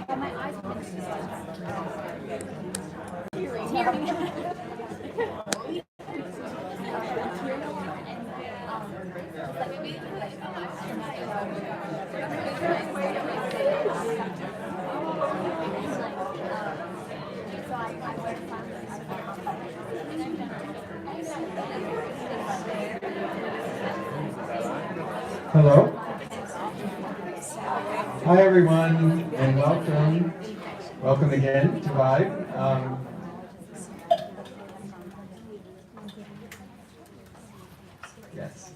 Hello. Hi, everyone, and welcome. Welcome again to Vibe. Yes.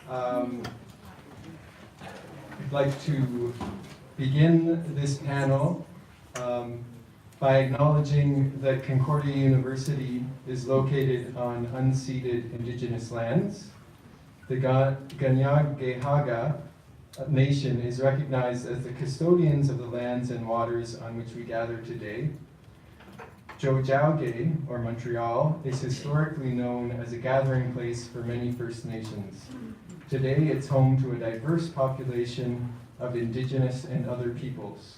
I'd like to begin this panel by acknowledging that Concordia University is located on unceded Indigenous lands. The Ganyagehaga Nation is recognized as the custodians of the lands and waters on which we gather today. Jojauge, or Montreal, is historically known as a gathering place for many First Nations. Today, it's home to a diverse population of Indigenous and other peoples.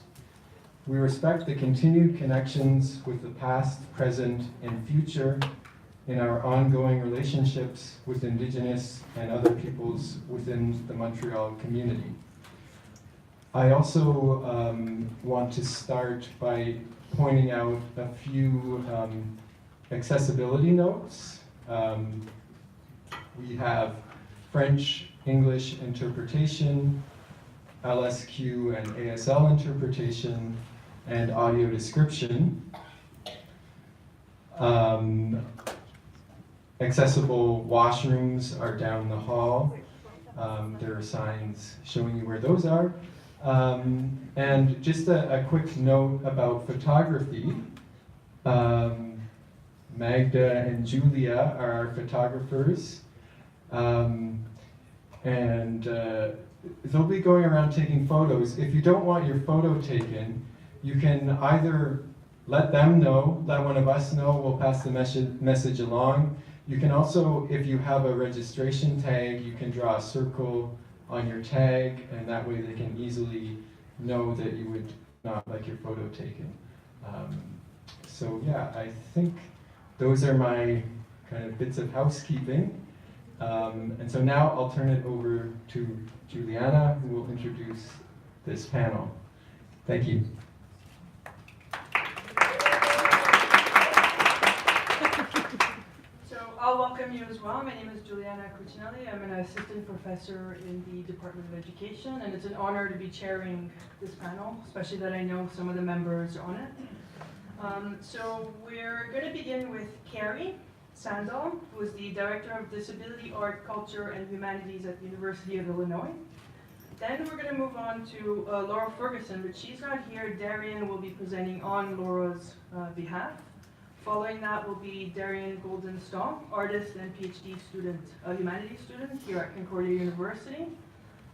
We respect the continued connections with the past, present, and future in our ongoing relationships with Indigenous and other peoples within the Montreal community. I also want to start by pointing out a few accessibility notes. We have French, English interpretation, LSQ and ASL interpretation, and audio description. Accessible washrooms are down the hall. There are signs showing you where those are. And just a quick note about photography. Magda and Julia are our photographers. And they'll be going around taking photos. If you don't want your photo taken, you can either let them know, let one of us know, we'll pass the message along. You can also, if you have a registration tag, you can draw a circle on your tag, and that way they can easily know that you would not like your photo taken. So yeah, I think those are my kind of bits of housekeeping. And so now I'll turn it over to Juliana, who will introduce this panel. Thank you. I'll welcome you as well. My name is Juliana Cucinelli. I'm an assistant professor in the Department of Education, and it's an honor to be chairing this panel, especially that I know some of the members on it. So we're going to begin with Carrie Sandahl, who is the Director of Disability, Art, Culture, and Humanities at the University of Illinois. Then we're going to move on to Laura Ferguson, but she's not here. Darian will be presenting on Laura's behalf. Following that will be Darian Goldin Stahl, artist and PhD student, humanities student here at Concordia University.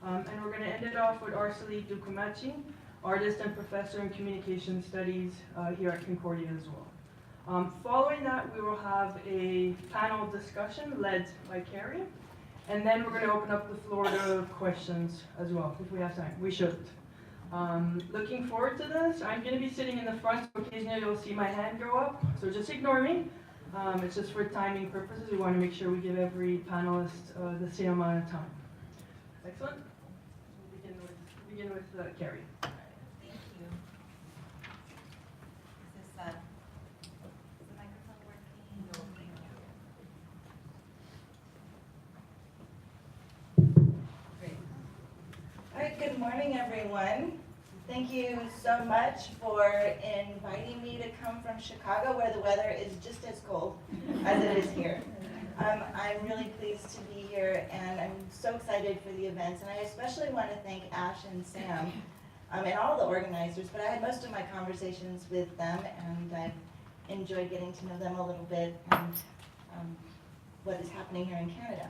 And we're going to end it off with Arseli Dokumaci, artist and professor in communication studies here at Concordia as well. Following that, we will have a panel discussion led by Carrie. And then we're going to open up the floor to questions as well, if we have time. We should. Looking forward to this. I'm going to be sitting in the front, so occasionally you'll see my hand go up, so just ignore me. It's just for timing purposes. We want to make sure we give every panelist the same amount of time. Excellent. We'll begin with Carrie. Thank you. Is the microphone working? No, thank you. Great. All right, good morning, everyone. Thank you so much for inviting me to come from Chicago, where the weather is just as cold as it is here. I'm really pleased to be here, and I'm so excited for the events. And I especially want to thank Ash and Sam and all the organizers, but I had most of my conversations with them, and I enjoyed getting to know them a little bit and what is happening here in Canada.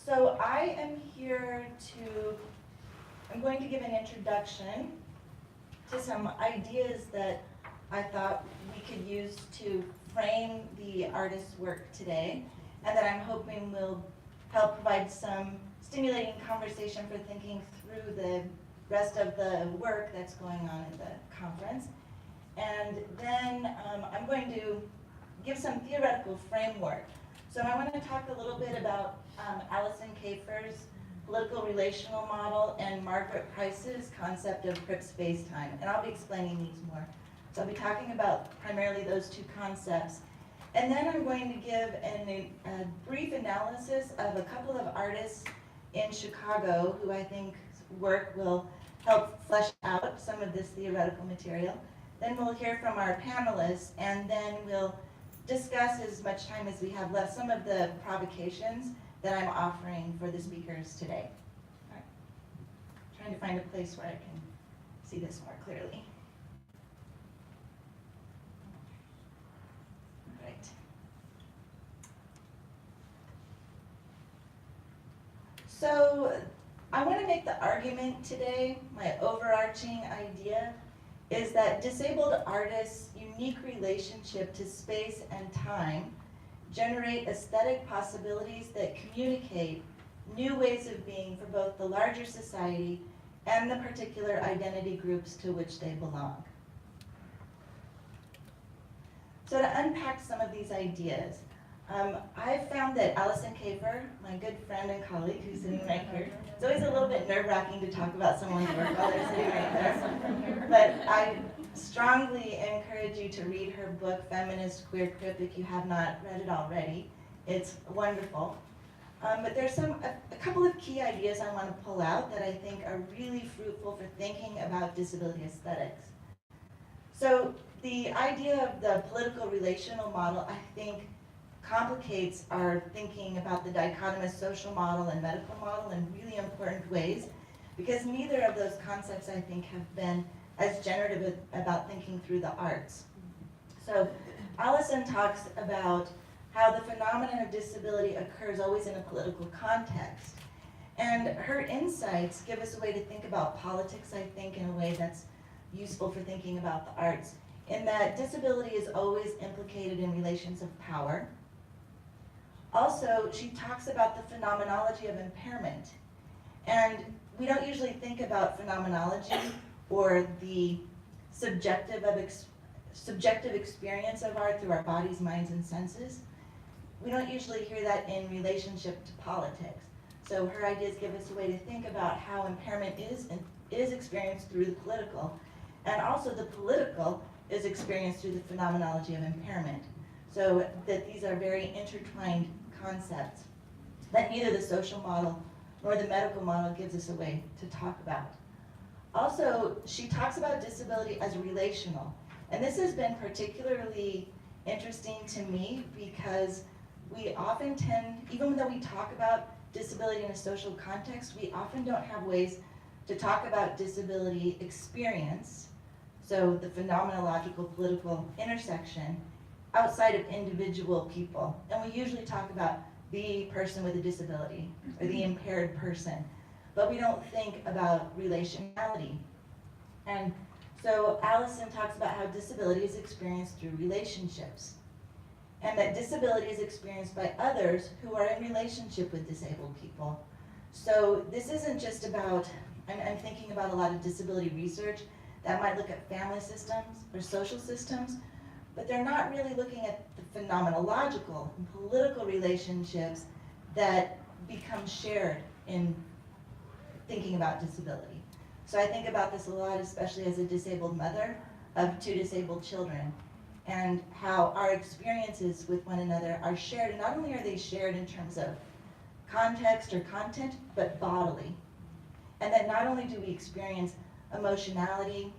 So I am here I'm going to give an introduction to some ideas that I thought we could use to frame the artist's work today, and that I'm hoping will help provide some stimulating conversation for thinking through the rest of the work that's going on at the conference. And then I'm going to give some theoretical framework. So I want to talk a little bit about Alison Kafer's political relational model and Margaret Price's concept of crip space-time. And I'll be explaining these more. So I'll be talking about primarily those two concepts. And then I'm going to give a brief analysis of a couple of artists in Chicago who I think work will help flesh out some of this theoretical material. Then we'll hear from our panelists, and then we'll discuss, as much time as we have left, some of the provocations that I'm offering for the speakers today. All right. Trying to find a place where I can see this more clearly. All right. So I want to make the argument today, my overarching idea, is that disabled artists' unique relationship to space and time generate aesthetic possibilities that communicate new ways of being for both the larger society and the particular identity groups to which they belong. So to unpack some of these ideas, I've found that Alison Kafer, my good friend and colleague who's sitting right here, it's always a little bit nerve-wracking to talk about someone's work while they're sitting right there, but I strongly encourage you to read her book, Feminist Queer Crip, if you have not read it already. It's wonderful. But there's a couple of key ideas I want to pull out that I think are really fruitful for thinking about disability aesthetics. So the idea of the political relational model, I think, complicates our thinking about the dichotomous social model and medical model in really important ways, because neither of those concepts, I think, have been as generative about thinking through the arts. So Alison talks about how the phenomenon of disability occurs always in a political context. And her insights give us a way to think about politics, I think, in a way that's useful for thinking about the arts, in that disability is always implicated in relations of power. Also, she talks about the phenomenology of impairment. And we don't usually think about phenomenology or the subjective experience of art through our bodies, minds, and senses. We don't usually hear that in relationship to politics. So her ideas give us a way to think about how impairment is experienced through the political, and also the political is experienced through the phenomenology of impairment. So that these are very intertwined concepts that neither the social model nor the medical model gives us a way to talk about. Also, she talks about disability as relational. And this has been particularly interesting to me because we often tend, even though we talk about disability in a social context, we often don't have ways to talk about disability experience, so the phenomenological political intersection, outside of individual people. And we usually talk about the person with a disability or the impaired person, but we don't think about relationality. And so Alison talks about how disability is experienced through relationships, and that disability is experienced by others who are in relationship with disabled people. So this isn't just about, I'm thinking about a lot of disability research that might look at family systems or social systems, but they're not really looking at the phenomenological and political relationships that become shared in thinking about disability. So I think about this a lot, especially as a disabled mother of 2 disabled children, and how our experiences with one another are shared. And not only are they shared in terms of context or content, but bodily. And that not only do we experience emotionality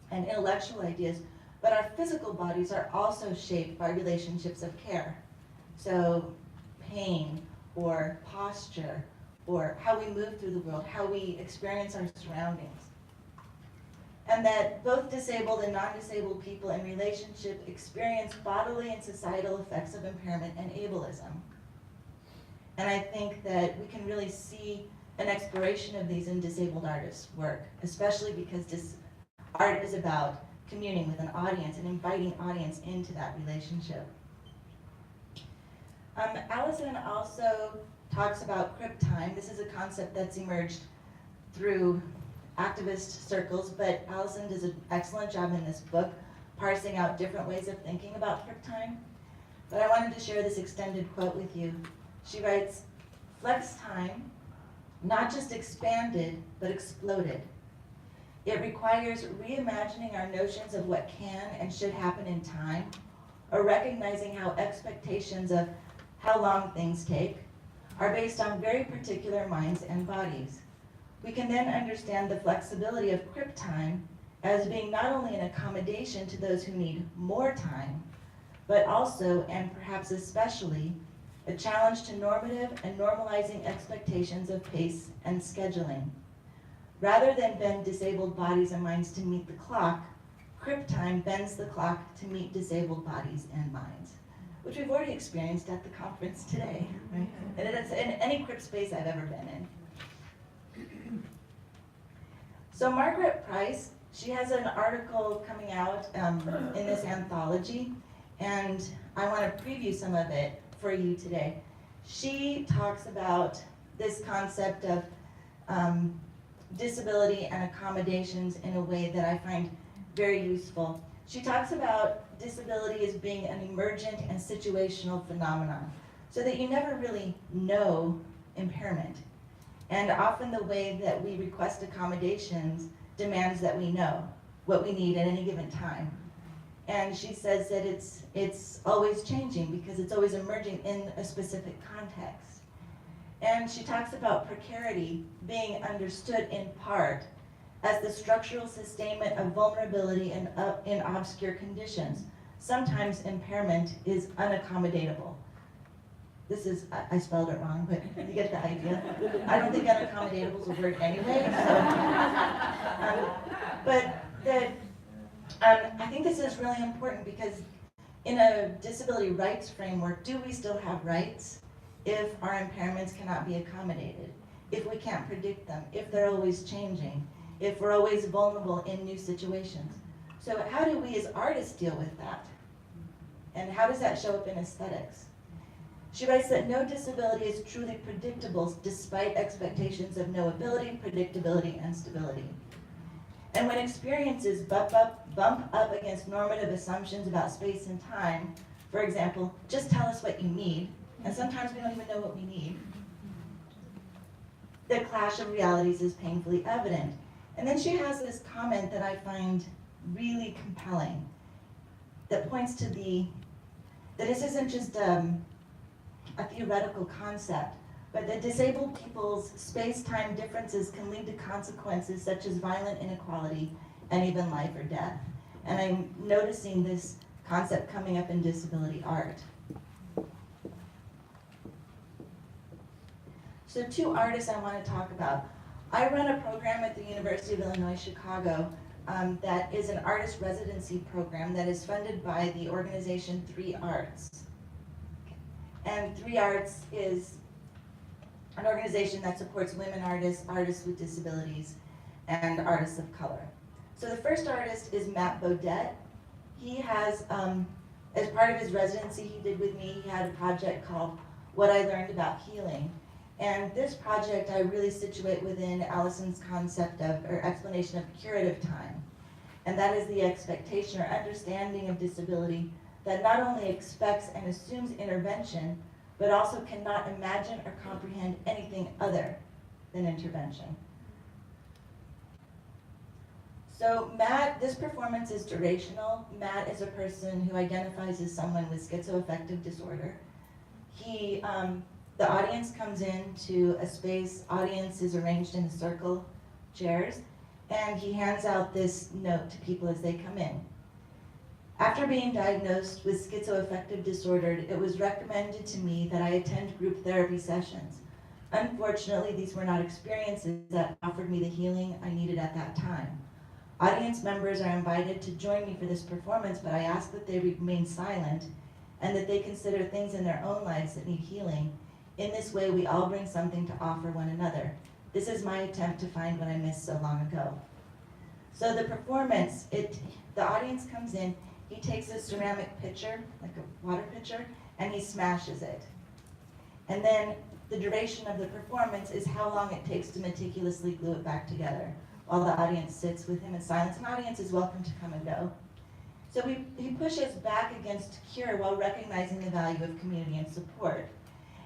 and intellectual ideas, but our physical bodies are also shaped by relationships of care. So pain or posture or how we move through the world, how we experience our surroundings. And that both disabled and non-disabled people in relationship experience bodily and societal effects of impairment and ableism. And I think that we can really see an exploration of these in disabled artists' work, especially because art is about communing with an audience and inviting audience into that relationship. Alison also talks about crip time. This is a concept that's emerged through activist circles, but Allison does an excellent job in this book, parsing out different ways of thinking about crip time. But I wanted to share this extended quote with you. She writes, "Flex time not just expanded, but exploded. It requires reimagining our notions of what can and should happen in time, or recognizing how expectations of how long things take are based on very particular minds and bodies. We can then understand the flexibility of crip time as being not only an accommodation to those who need more time, but also, and perhaps especially, a challenge to normative and normalizing expectations of pace and scheduling. Rather than bend disabled bodies and minds to meet the clock, crip time bends the clock to meet disabled bodies and minds," which we've already experienced at the conference today, right? And it's in any crip space I've ever been in. So Margaret Price, she has an article coming out in this anthology, and I want to preview some of it for you today. She talks about this concept of disability and accommodations in a way that I find very useful. She talks about disability as being an emergent and situational phenomenon, so that you never really know impairment. And often the way that we request accommodations demands that we know what we need at any given time. And she says that it's always changing because it's always emerging in a specific context. And she talks about precarity being understood in part as the structural sustainment of vulnerability in obscure conditions. Sometimes impairment is unaccommodatable. This is, I spelled it wrong, but you get the idea. I don't think unaccommodatable is a word anyway, I think this is really important because in a disability rights framework, do we still have rights if our impairments cannot be accommodated, if we can't predict them, if they're always changing, if we're always vulnerable in new situations? So how do we as artists deal with that? And how does that show up in aesthetics? She writes that no disability is truly predictable despite expectations of knowability, predictability, and stability. And when experiences bump up against normative assumptions about space and time, for example, just tell us what you need, and sometimes we don't even know what we need, the clash of realities is painfully evident. And then she has this comment that I find really compelling, that points to that this isn't just a theoretical concept, but that disabled people's space-time differences can lead to consequences such as violent inequality and even life or death. And I'm noticing this concept coming up in disability art. So 2 artists I want to talk about. I run a program at the University of Illinois, Chicago, that is an artist residency program that is funded by the organization 3 Arts. And 3 Arts is an organization that supports women artists, artists with disabilities, and artists of color. So the first artist is Matt Beaudette. He has, as part of his residency he did with me, he had a project called What I Learned About Healing. And this project I really situate within Allison's concept of, or explanation of curative time. And that is the expectation or understanding of disability that not only expects and assumes intervention, but also cannot imagine or comprehend anything other than intervention. So Matt, this performance is durational. Matt is a person who identifies as someone with schizoaffective disorder. The audience comes into a space, audience is arranged in a circle, chairs, and he hands out this note to people as they come in. After being diagnosed with schizoaffective disorder, it was recommended to me that I attend group therapy sessions. Unfortunately, these were not experiences that offered me the healing I needed at that time. Audience members are invited to join me for this performance, but I ask that they remain silent and that they consider things in their own lives that need healing. In this way, we all bring something to offer one another. This is my attempt to find what I missed so long ago. So the performance, the audience comes in, he takes a ceramic pitcher, like a water pitcher, and he smashes it. And then the duration of the performance is how long it takes to meticulously glue it back together. while the audience sits with him in silence. An audience is welcome to come and go. So he pushes back against cure while recognizing the value of community and support.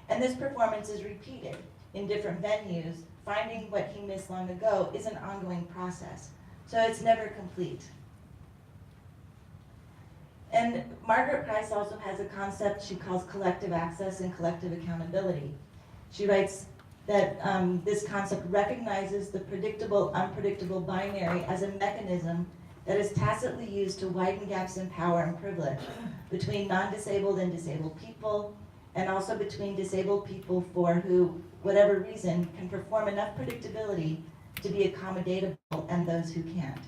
And this performance is repeated in different venues. Finding what he missed long ago is an ongoing process, so it's never complete. And Margaret Price also has a concept she calls collective access and collective accountability. She writes that this concept recognizes the predictable, unpredictable binary as a mechanism that is tacitly used to widen gaps in power and privilege between non-disabled and disabled people, and also between disabled people for who, whatever reason, can perform enough predictability to be accommodatable and those who can't.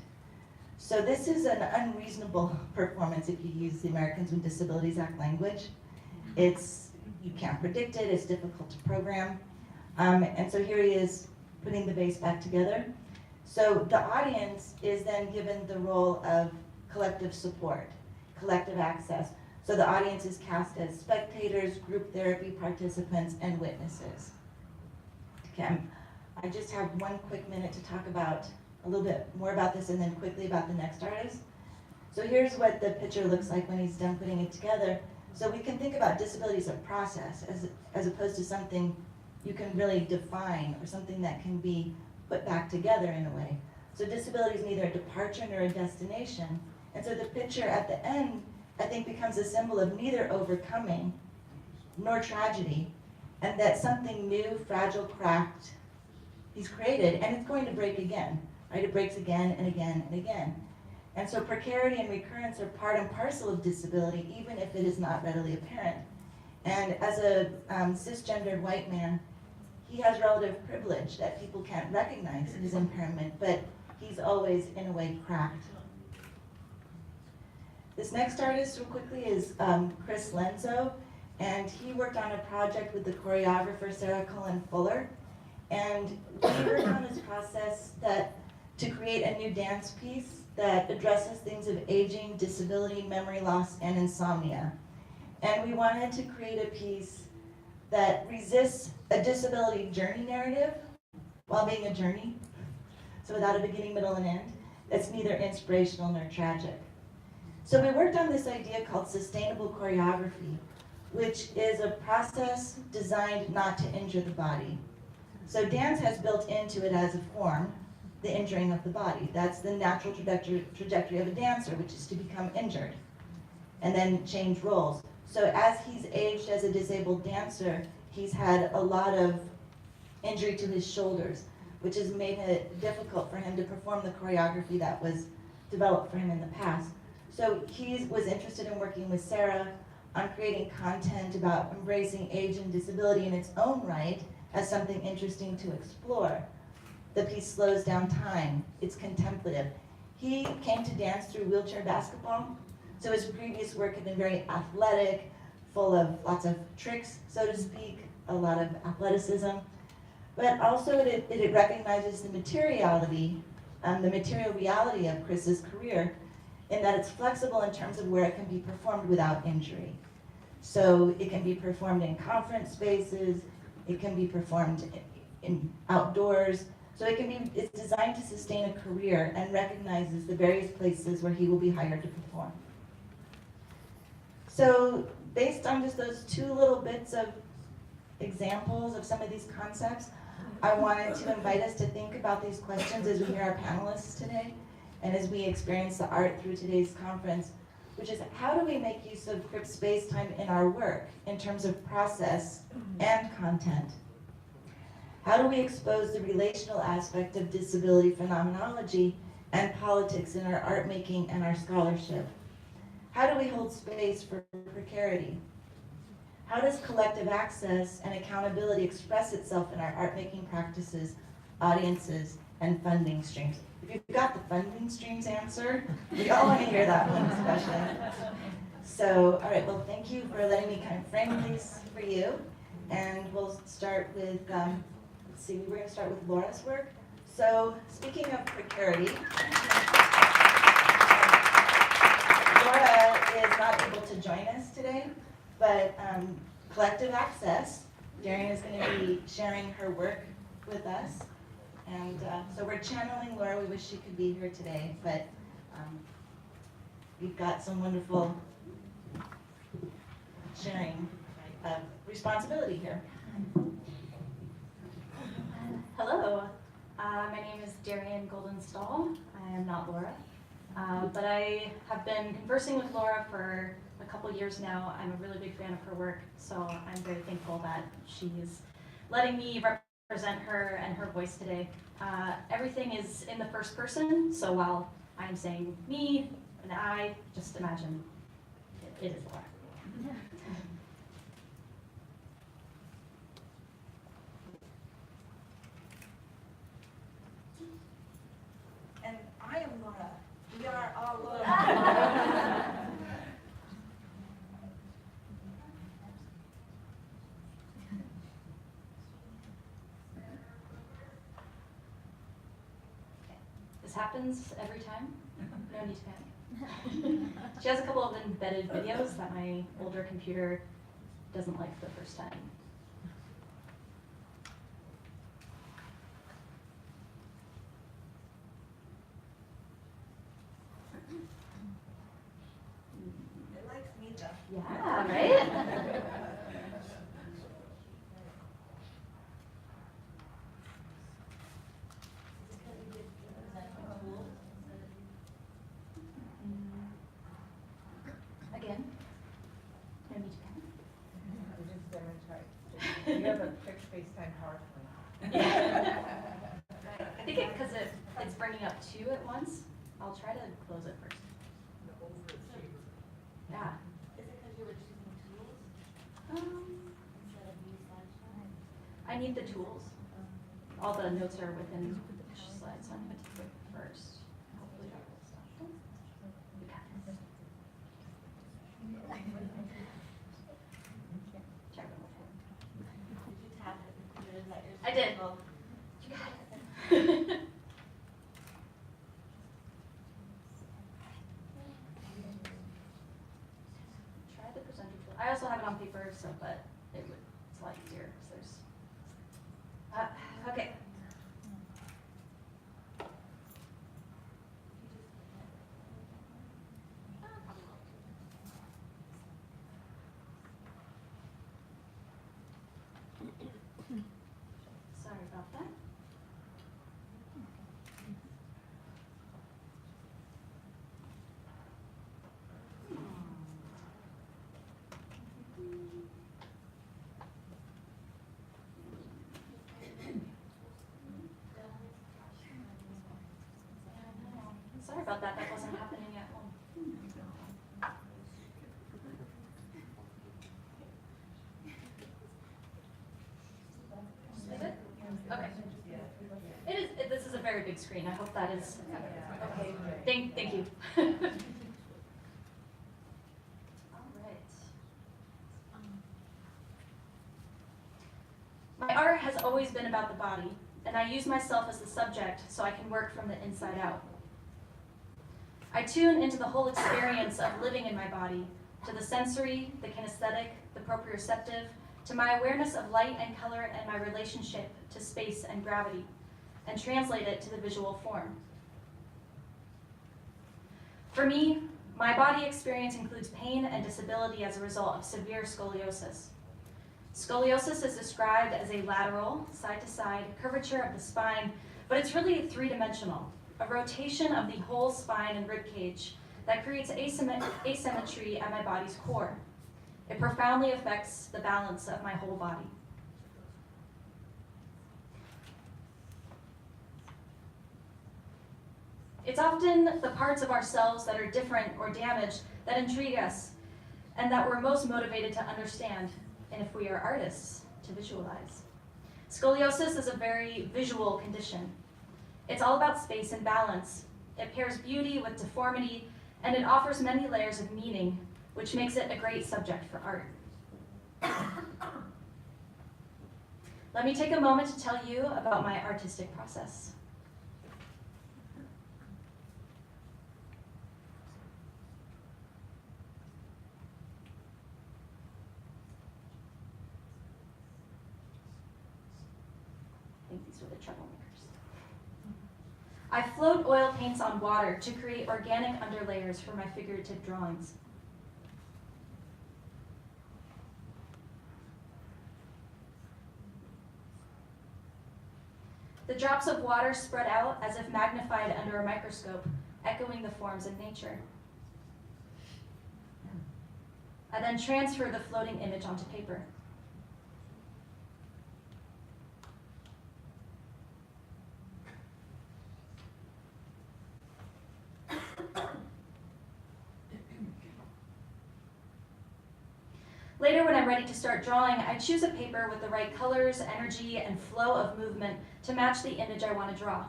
So this is an unreasonable performance if you use the Americans with Disabilities Act language. You can't predict it, it's difficult to program. And so here he is putting the base back together. So the audience is then given the role of collective support, collective access. So the audience is cast as spectators, group therapy participants, and witnesses. Okay, I just have one quick minute to talk about a little bit more about this and then quickly about the next artist. So here's what the picture looks like when he's done putting it together. So we can think about disability as a process as opposed to something you can really define or something that can be put back together in a way. So disability is neither a departure nor a destination. And so the picture at the end, I think, becomes a symbol of neither overcoming nor tragedy, and that something new, fragile, cracked, he's created, and it's going to break again, right? It breaks again and again and again. And so precarity and recurrence are part and parcel of disability, even if it is not readily apparent. And as a cisgendered white man, he has relative privilege that people can't recognize his impairment, but he's always, in a way, cracked. This next artist, real quickly, is Chris Lenzo, and he worked on a project with the choreographer Sarah Cullen Fuller, and we worked on this process to create a new dance piece that addresses things of aging, disability, memory loss, and insomnia. And we wanted to create a piece that resists a disability journey narrative while being a journey, so without a beginning, middle, and end, that's neither inspirational nor tragic. So we worked on this idea called sustainable choreography, which is a process designed not to injure the body. So dance has built into it as a form the injuring of the body. That's the natural trajectory of a dancer, which is to become injured and then change roles. So as he's aged as a disabled dancer, he's had a lot of injury to his shoulders, which has made it difficult for him to perform the choreography that was developed for him in the past. So he was interested in working with Sarah on creating content about embracing age and disability in its own right as something interesting to explore. The piece slows down time, it's contemplative. He came to dance through wheelchair basketball, so his previous work had been very athletic, full of lots of tricks, so to speak, a lot of athleticism. But also it recognizes the materiality, the material reality of Chris's career, in that it's flexible in terms of where it can be performed without injury. So it can be performed in conference spaces, it can be performed in outdoors, so it's designed to sustain a career and recognizes the various places where he will be hired to perform. So based on just those two little bits of examples of some of these concepts, I wanted to invite us to think about these questions as we hear our panelists today and as we experience the art through today's conference, which is how do we make use of Crip space-time in our work in terms of process and content? How do we expose the relational aspect of disability phenomenology and politics in our art making and our scholarship? How do we hold space for precarity? How does collective access and accountability express itself in our art making practices, audiences, and funding streams? If you've got the funding streams answer, we all want to hear that one especially. So, all right, well, thank you for letting me kind of frame these for you. And we'll start with, let's see, we're going to start with Laura's work. So, speaking of precarity, Laura is not able to join us today, but collective access, Darian is going to be sharing her work with us. And so we're channeling Laura. We wish she could be here today, but we've got some wonderful sharing of responsibility here. Hello, my name is Darian Goldin Stahl. I am not Laura, but I have been conversing with Laura for a couple years now. I'm a really big fan of her work, so I'm very thankful that she is letting me represent her and her voice today. Everything is in the first person, so while I'm saying me and I, just imagine it is Laura. And I am Laura. We are all Laura. This happens every time. No need to panic. She has a couple of embedded videos that my older computer doesn't like the first time. It likes me, Jeff. Yeah, right? Again, no need to panic. We just demonstrate. You have a quick FaceTime PowerPoint. I think because it's bringing up two at once, I'll try to close it first. Yeah. Is it because you were choosing tools instead of new slideshow? I need the tools. All the notes are within slides, so I'm going to take it first. Hopefully that will stop. We got this. Check it out. Did you tap it? Is that your I did. signal? You got it. Try the presenter tool. I also have it on paper, so but it's a lot easier because there's. Okay. Sorry about that. Sorry about that. That wasn't happening at home. Is it? Okay. It is. This is a very big screen. I hope that is okay. Thank you. All right. My art has always been about the body, and I use myself as the subject so I can work from the inside out. I tune into the whole experience of living in my body, to the sensory, the kinesthetic, the proprioceptive, to my awareness of light and color and my relationship to space and gravity, and translate it to the visual form. For me, my body experience includes pain and disability as a result of severe scoliosis. Scoliosis is described as a lateral, side-to-side curvature of the spine, but it's really three-dimensional, a rotation of the whole spine and rib cage that creates asymmetry at my body's core. It profoundly affects the balance of my whole body. It's often the parts of ourselves that are different or damaged that intrigue us and that we're most motivated to understand, and if we are artists, to visualize. Scoliosis is a very visual condition. It's all about space and balance. It pairs beauty with deformity, and it offers many layers of meaning, which makes it a great subject for art. Let me take a moment to tell you about my artistic process. I think these are the troublemakers. I float oil paints on water to create organic underlayers for my figurative drawings. The drops of water spread out as if magnified under a microscope, echoing the forms in nature. I then transfer the floating image onto paper. Later, when I'm ready to start drawing, I choose a paper with the right colors, energy, and flow of movement to match the image I want to draw.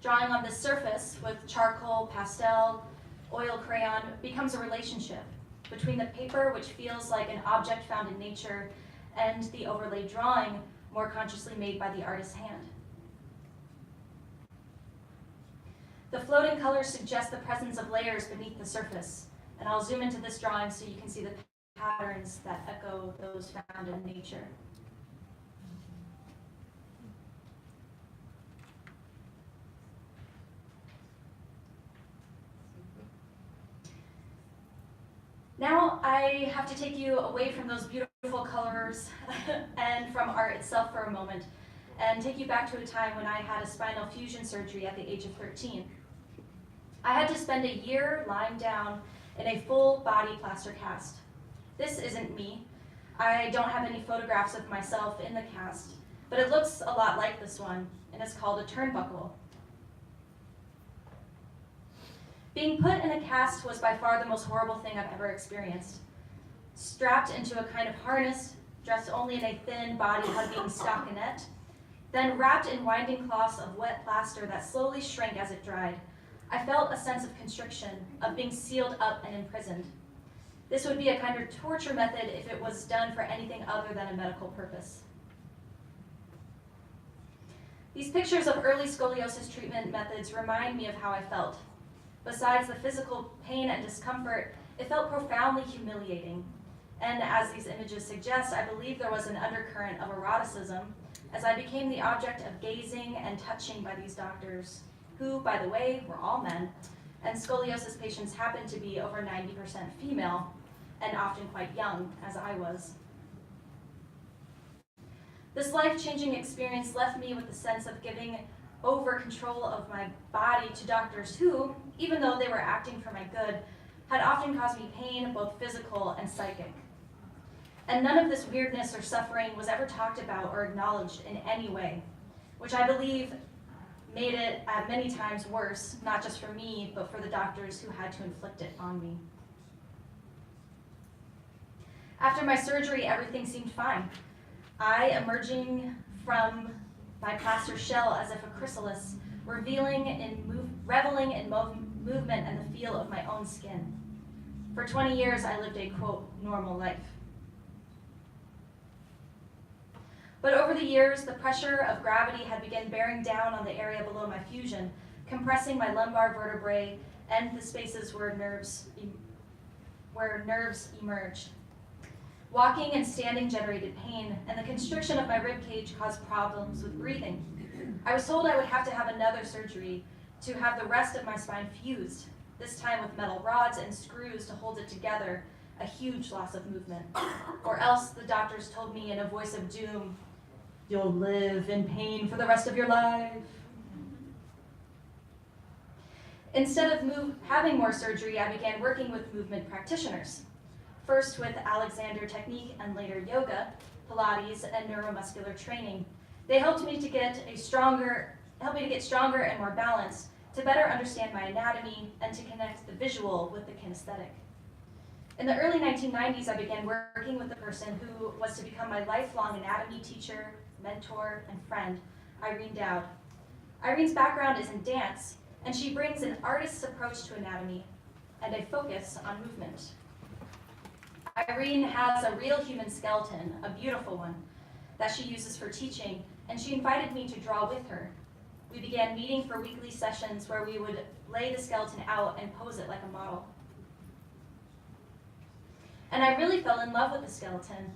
Drawing on this surface with charcoal, pastel, oil crayon becomes a relationship between the paper, which feels like an object found in nature, and the overlay drawing, more consciously made by the artist's hand. The floating colors suggest the presence of layers beneath the surface, and I'll zoom into this drawing so you can see the patterns that echo those found in nature. Now I have to take you away from those beautiful colors and from art itself for a moment and take you back to a time when I had a spinal fusion surgery at the age of 13. I had to spend a year lying down in a full body plaster cast. This isn't me. I don't have any photographs of myself in the cast, but it looks a lot like this one, and it's called a turnbuckle. Being put in a cast was by far the most horrible thing I've ever experienced. Strapped into a kind of harness, dressed only in a thin body-hugging stockinette, then wrapped in winding cloths of wet plaster that slowly shrank as it dried, I felt a sense of constriction, of being sealed up and imprisoned. This would be a kind of torture method if it was done for anything other than a medical purpose. These pictures of early scoliosis treatment methods remind me of how I felt. Besides the physical pain and discomfort, it felt profoundly humiliating. And as these images suggest, I believe there was an undercurrent of eroticism as I became the object of gazing and touching by these doctors, who, by the way, were all men, and scoliosis patients happened to be over 90% female, and often quite young, as I was. This life-changing experience left me with the sense of giving over control of my body to doctors who, even though they were acting for my good, had often caused me pain, both physical and psychic. And none of this weirdness or suffering was ever talked about or acknowledged in any way, which I believe made it at many times worse, not just for me, but for the doctors who had to inflict it on me. After my surgery, everything seemed fine. I, emerging from my plaster shell as if a chrysalis, reveling in movement and the feel of my own skin. For 20 years, I lived a, quote, normal life. But over the years, the pressure of gravity had begun bearing down on the area below my fusion, compressing my lumbar vertebrae and the spaces where nerves emerged. Walking and standing generated pain, and the constriction of my ribcage caused problems with breathing. I was told I would have to have another surgery to have the rest of my spine fused, this time with metal rods and screws to hold it together, a huge loss of movement. Or else, the doctors told me in a voice of doom, "You'll live in pain for the rest of your life." Instead of having more surgery, I began working with movement practitioners. First with Alexander technique and later yoga, Pilates, and neuromuscular training. They helped me to get stronger and more balanced, to better understand my anatomy and to connect the visual with the kinesthetic. In the early 1990s, I began working with the person who was to become my lifelong anatomy teacher, mentor, and friend, Irene Dowd. Irene's background is in dance, and she brings an artist's approach to anatomy and a focus on movement. Irene has a real human skeleton, a beautiful one, that she uses for teaching, and she invited me to draw with her. We began meeting for weekly sessions where we would lay the skeleton out and pose it like a model. And I really fell in love with the skeleton.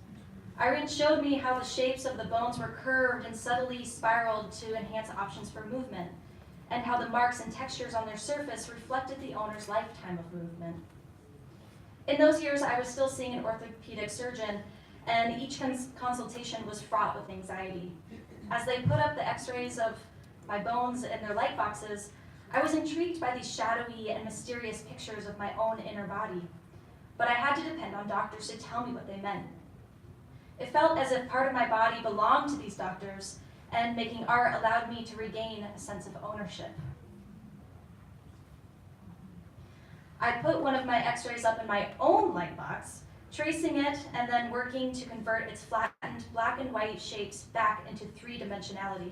Irene showed me how the shapes of the bones were curved and subtly spiraled to enhance options for movement, and how the marks and textures on their surface reflected the owner's lifetime of movement. In those years, I was still seeing an orthopedic surgeon, and each consultation was fraught with anxiety. As they put up the x-rays of my bones in their light boxes, I was intrigued by these shadowy and mysterious pictures of my own inner body, but I had to depend on doctors to tell me what they meant. It felt as if part of my body belonged to these doctors, and making art allowed me to regain a sense of ownership. I put one of my x-rays up in my own light box, tracing it and then working to convert its flattened black and white shapes back into three-dimensionality.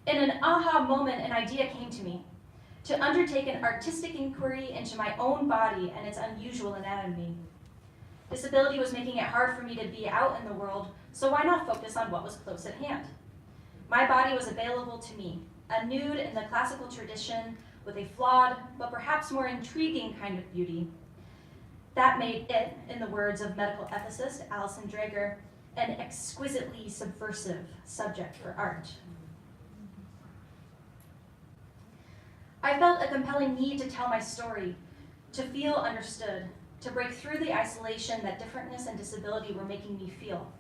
In an aha moment, an idea came to me, to undertake an artistic inquiry into my own body and its unusual anatomy. Disability was making it hard for me to be out in the world, so why not focus on what was close at hand? My body was available to me, a nude in the classical tradition with a flawed, but perhaps more intriguing kind of beauty. That made it, in the words of medical ethicist Alison Drager, an exquisitely subversive subject for art. I felt a compelling need to tell my story, to feel understood, to break through the isolation that differentness and disability were making me feel.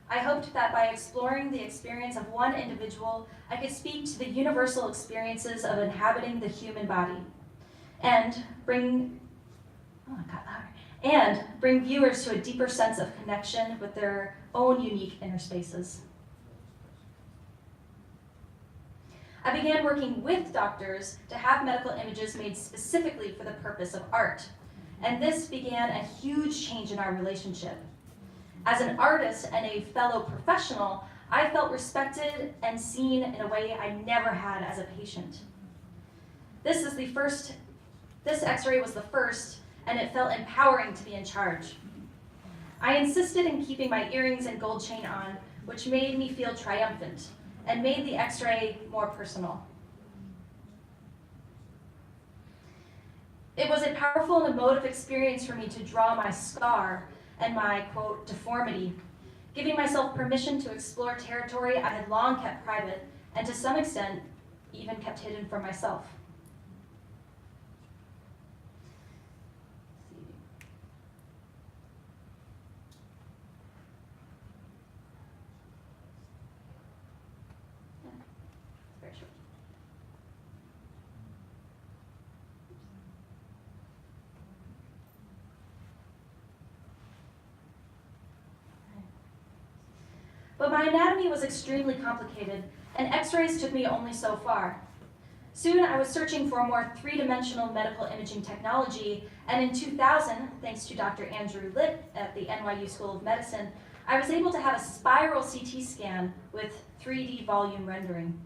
I hoped that by exploring the experience of one individual, I could speak to the universal experiences of inhabiting the human body and bring viewers to a deeper sense of connection with their own unique inner spaces. I began working with doctors to have medical images made specifically for the purpose of art, and this began a huge change in our relationship. As an artist and a fellow professional, I felt respected and seen in a way I never had as a patient. This x-ray was the first, and it felt empowering to be in charge. I insisted in keeping my earrings and gold chain on, which made me feel triumphant, and made the x-ray more personal. It was a powerful and emotive experience for me to draw my scar and my, quote, deformity, giving myself permission to explore territory I had long kept private, and to some extent, even kept hidden from myself. Very short. But my anatomy was extremely complicated, and x-rays took me only so far. Soon I was searching for more three-dimensional medical imaging technology, and in 2000, thanks to Dr. Andrew Litt at the NYU School of Medicine, I was able to have a spiral CT scan with 3D volume rendering.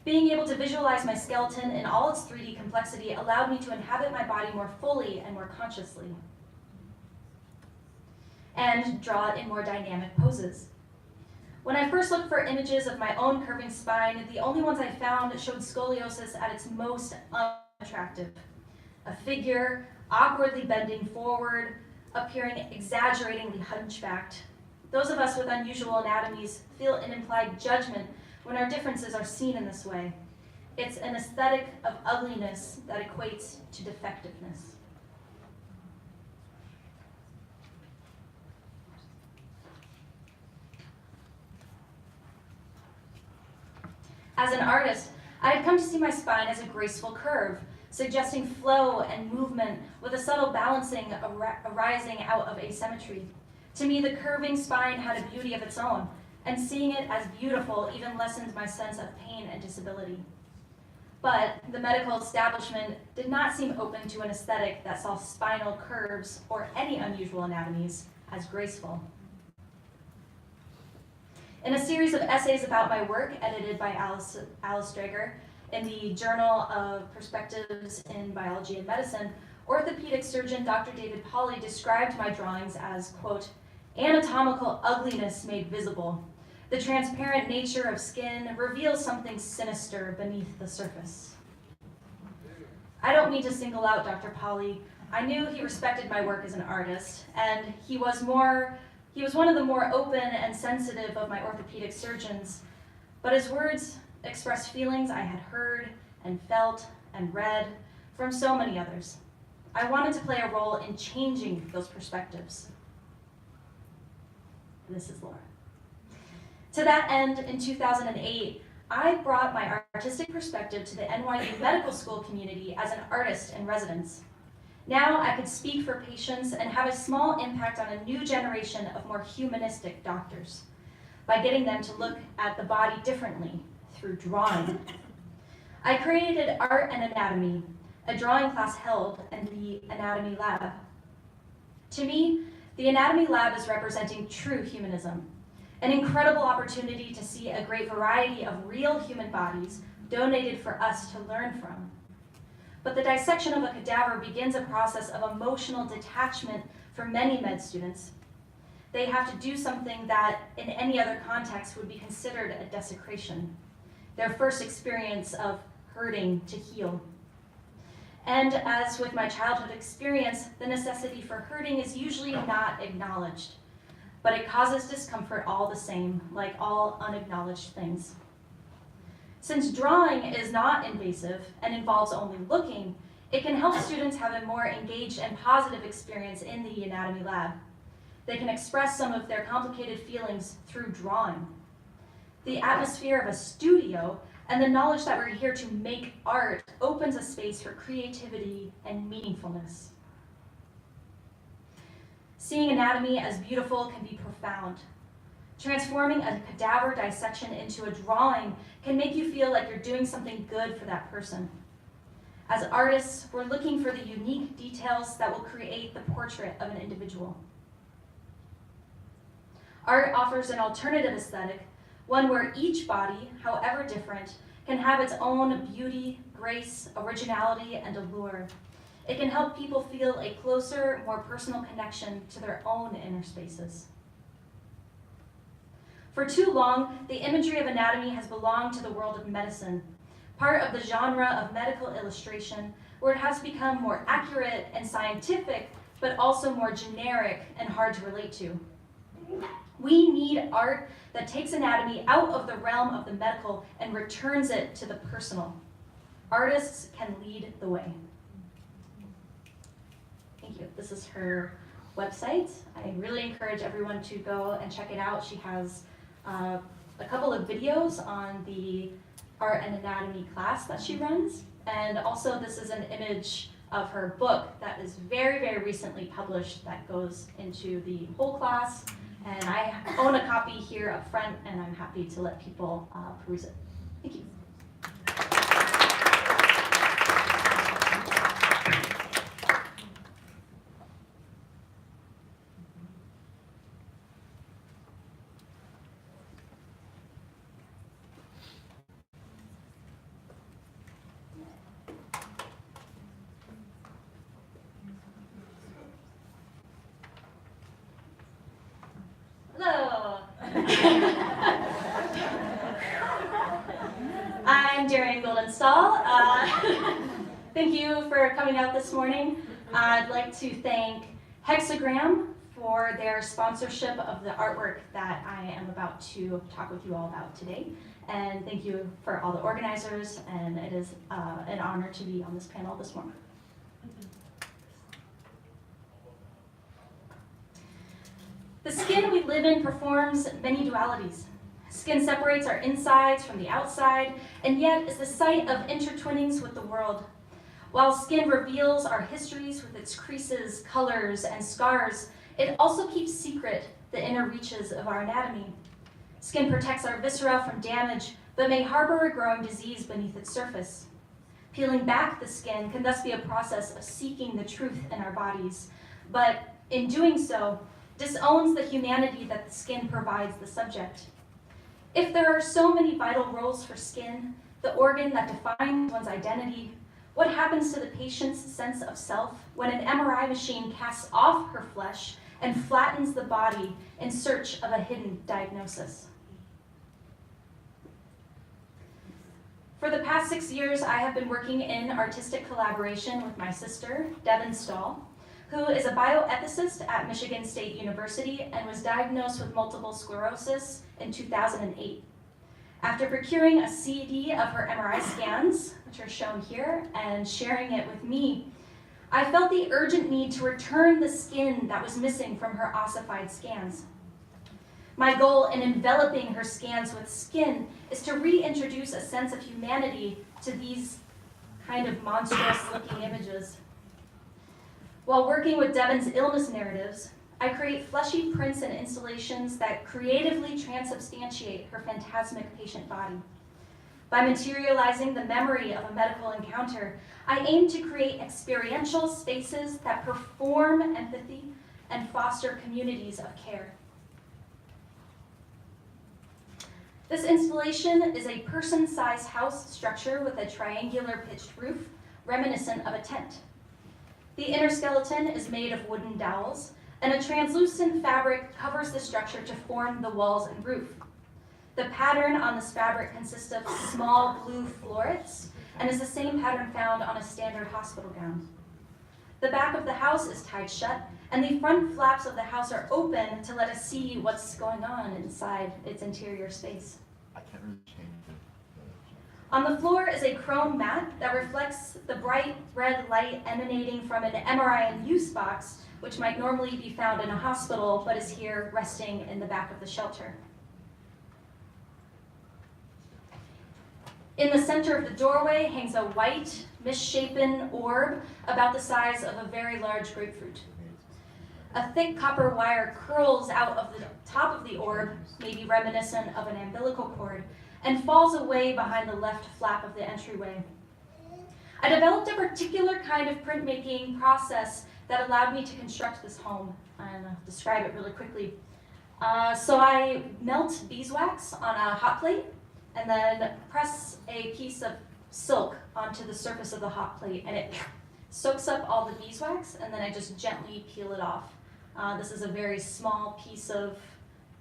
Being able to visualize my skeleton in all its 3D complexity allowed me to inhabit my body more fully and more consciously, and draw it in more dynamic poses. When I first looked for images of my own curving spine, the only ones I found showed scoliosis at its most unattractive. A figure awkwardly bending forward, appearing exaggeratingly hunchbacked. Those of us with unusual anatomies feel an implied judgment when our differences are seen in this way. It's an aesthetic of ugliness that equates to defectiveness. As an artist, I had come to see my spine as a graceful curve, suggesting flow and movement with a subtle balancing arising out of asymmetry. To me, the curving spine had a beauty of its own, and seeing it as beautiful even lessened my sense of pain and disability. But the medical establishment did not seem open to an aesthetic that saw spinal curves or any unusual anatomies as graceful. In a series of essays about my work, edited by Alice Drager in the Journal of Perspectives in Biology and Medicine, orthopedic surgeon Dr. David Pauly described my drawings as, quote, anatomical ugliness made visible. The transparent nature of skin reveals something sinister beneath the surface. I don't mean to single out Dr. Polly. I knew he respected my work as an artist, and he was one of the more open and sensitive of my orthopedic surgeons, but his words expressed feelings I had heard and felt and read from so many others. I wanted to play a role in changing those perspectives. This is Laura. To that end, in 2008, I brought my artistic perspective to the NYU medical school community as an artist in residence. Now I could speak for patients and have a small impact on a new generation of more humanistic doctors by getting them to look at the body differently through drawing. I created Art and Anatomy, a drawing class held in the Anatomy Lab. To me, the Anatomy Lab is representing true humanism, an incredible opportunity to see a great variety of real human bodies donated for us to learn from. But the dissection of a cadaver begins a process of emotional detachment for many med students. They have to do something that in any other context would be considered a desecration, their first experience of hurting to heal. And as with my childhood experience, the necessity for hurting is usually not acknowledged, but it causes discomfort all the same, like all unacknowledged things. Since drawing is not invasive and involves only looking, it can help students have a more engaged and positive experience in the Anatomy Lab. They can express some of their complicated feelings through drawing. The atmosphere of a studio and the knowledge that we're here to make art opens a space for creativity and meaningfulness. Seeing anatomy as beautiful can be profound. Transforming a cadaver dissection into a drawing can make you feel like you're doing something good for that person. As artists, we're looking for the unique details that will create the portrait of an individual. Art offers an alternative aesthetic, one where each body, however different, can have its own beauty, grace, originality, and allure. It can help people feel a closer, more personal connection to their own inner spaces. For too long, the imagery of anatomy has belonged to the world of medicine, part of the genre of medical illustration, where it has become more accurate and scientific, but also more generic and hard to relate to. We need art that takes anatomy out of the realm of the medical and returns it to the personal. Artists can lead the way. Thank you. This is her website. I really encourage everyone to go and check it out. She has a couple of videos on the art and anatomy class that she runs. And also this is an image of her book that is very, very recently published that goes into the whole class. And I own a copy here up front, and I'm happy to let people peruse it. Thank you. Hello. I'm Darian Goldin Stahl. Thank you for coming out this morning. I'd like to thank Hexagram for their sponsorship of the artwork that I am about to talk with you all about today. And thank you for all the organizers, and it is an honor to be on this panel this morning. The skin we live in performs many dualities. Skin separates our insides from the outside, and yet is the site of intertwinings with the world. While skin reveals our histories with its creases, colors, and scars, it also keeps secret the inner reaches of our anatomy. Skin protects our viscera from damage, but may harbor a growing disease beneath its surface. Peeling back the skin can thus be a process of seeking the truth in our bodies, but in doing so, disowns the humanity that the skin provides the subject. If there are so many vital roles for skin, the organ that defines one's identity, what happens to the patient's sense of self when an MRI machine casts off her flesh and flattens the body in search of a hidden diagnosis? For the past 6 years, I have been working in artistic collaboration with my sister, Devin Stahl, who is a bioethicist at Michigan State University and was diagnosed with multiple sclerosis in 2008. After procuring a CD of her MRI scans, which are shown here, and sharing it with me, I felt the urgent need to return the skin that was missing from her ossified scans. My goal in enveloping her scans with skin is to reintroduce a sense of humanity to these kind of monstrous-looking images. While working with Devin's illness narratives, I create fleshy prints and installations that creatively transubstantiate her phantasmic patient body. By materializing the memory of a medical encounter, I aim to create experiential spaces that perform empathy and foster communities of care. This installation is a person-sized house structure with a triangular pitched roof, reminiscent of a tent. The inner skeleton is made of wooden dowels, and a translucent fabric covers the structure to form the walls and roof. The pattern on this fabric consists of small blue florets and is the same pattern found on a standard hospital gown. The back of the house is tied shut, and the front flaps of the house are open to let us see what's going on inside its interior space. I can't really change it. On the floor is a chrome mat that reflects the bright red light emanating from an MRI in use box, which might normally be found in a hospital, but is here resting in the back of the shelter. In the center of the doorway hangs a white, misshapen orb about the size of a very large grapefruit. A thick copper wire curls out of the top of the orb, maybe reminiscent of an umbilical cord, and falls away behind the left flap of the entryway. I developed a particular kind of printmaking process that allowed me to construct this home, and I'll describe it really quickly. So I melt beeswax on a hot plate, and then press a piece of silk onto the surface of the hot plate, and it soaks up all the beeswax, and then I just gently peel it off. This is a very small piece of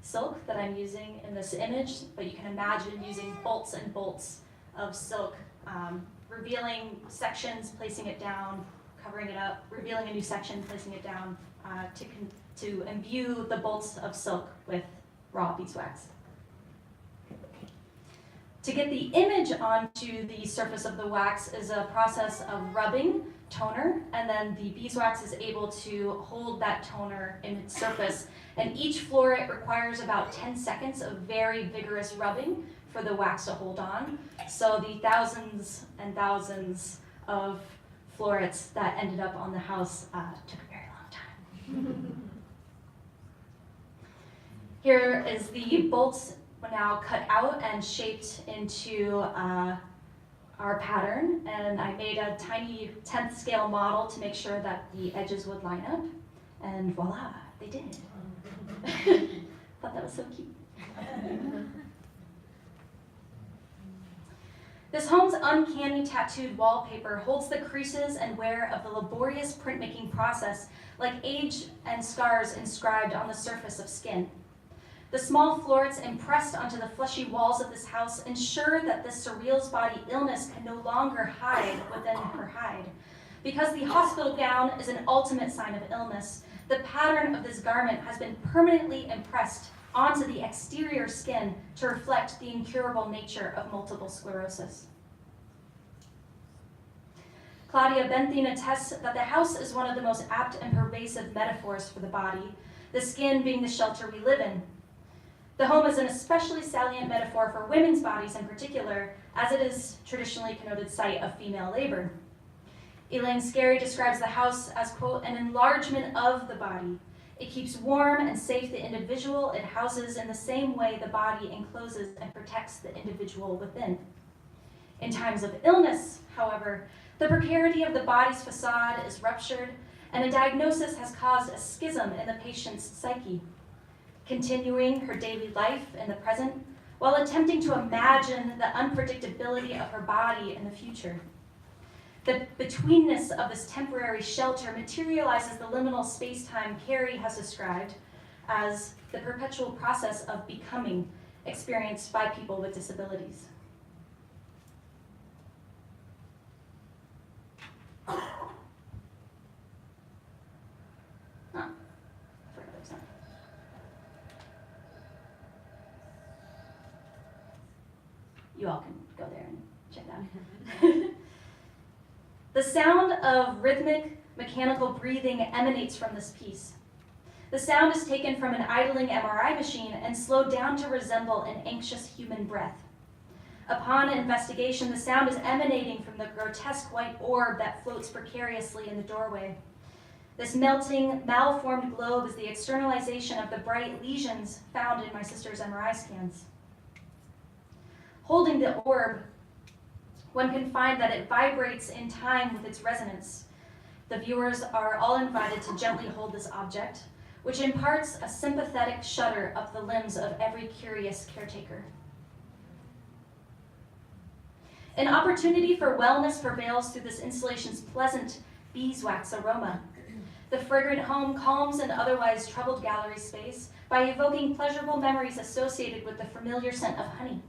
silk that I'm using in this image, but you can imagine using bolts and bolts of silk, revealing sections, placing it down, covering it up, revealing a new section, placing it down, to imbue the bolts of silk with raw beeswax. To get the image onto the surface of the wax is a process of rubbing toner, and then the beeswax is able to hold that toner in its surface. And each floret requires about 10 seconds of very vigorous rubbing for the wax to hold on. So the thousands and thousands of florets that ended up on the house took a very long time. Here is the bolts now cut out and shaped into our pattern, and I made a tiny 10th scale model to make sure that the edges would line up, and voila, they did. Thought that was so cute. This home's uncanny tattooed wallpaper holds the creases and wear of the laborious printmaking process, like age and scars inscribed on the surface of skin. The small florets impressed onto the fleshy walls of this house ensure that this surreal's body illness can no longer hide within her hide. Because the hospital gown is an ultimate sign of illness, the pattern of this garment has been permanently impressed onto the exterior skin to reflect the incurable nature of multiple sclerosis. Claudia Benthien attests that the house is one of the most apt and pervasive metaphors for the body, the skin being the shelter we live in. The home is an especially salient metaphor for women's bodies in particular, as it is traditionally connoted site of female labor. Elaine Scarry describes the house as, quote, an enlargement of the body. It keeps warm and safe the individual it houses in the same way the body encloses and protects the individual within. In times of illness, however, the precarity of the body's facade is ruptured, and a diagnosis has caused a schism in the patient's psyche. Continuing her daily life in the present, while attempting to imagine the unpredictability of her body in the future. The betweenness of this temporary shelter materializes the liminal space-time Carrie has described as the perpetual process of becoming experienced by people with disabilities. you all can go there and check that out. The sound of rhythmic, mechanical breathing emanates from this piece. The sound is taken from an idling MRI machine and slowed down to resemble an anxious human breath. Upon investigation, the sound is emanating from the grotesque white orb that floats precariously in the doorway. This melting, malformed globe is the externalization of the bright lesions found in my sister's MRI scans. Holding the orb, one can find that it vibrates in time with its resonance. The viewers are all invited to gently hold this object, which imparts a sympathetic shudder up the limbs of every curious caretaker. An opportunity for wellness prevails through this installation's pleasant beeswax aroma. The fragrant home calms an otherwise troubled gallery space by evoking pleasurable memories associated with the familiar scent of honey.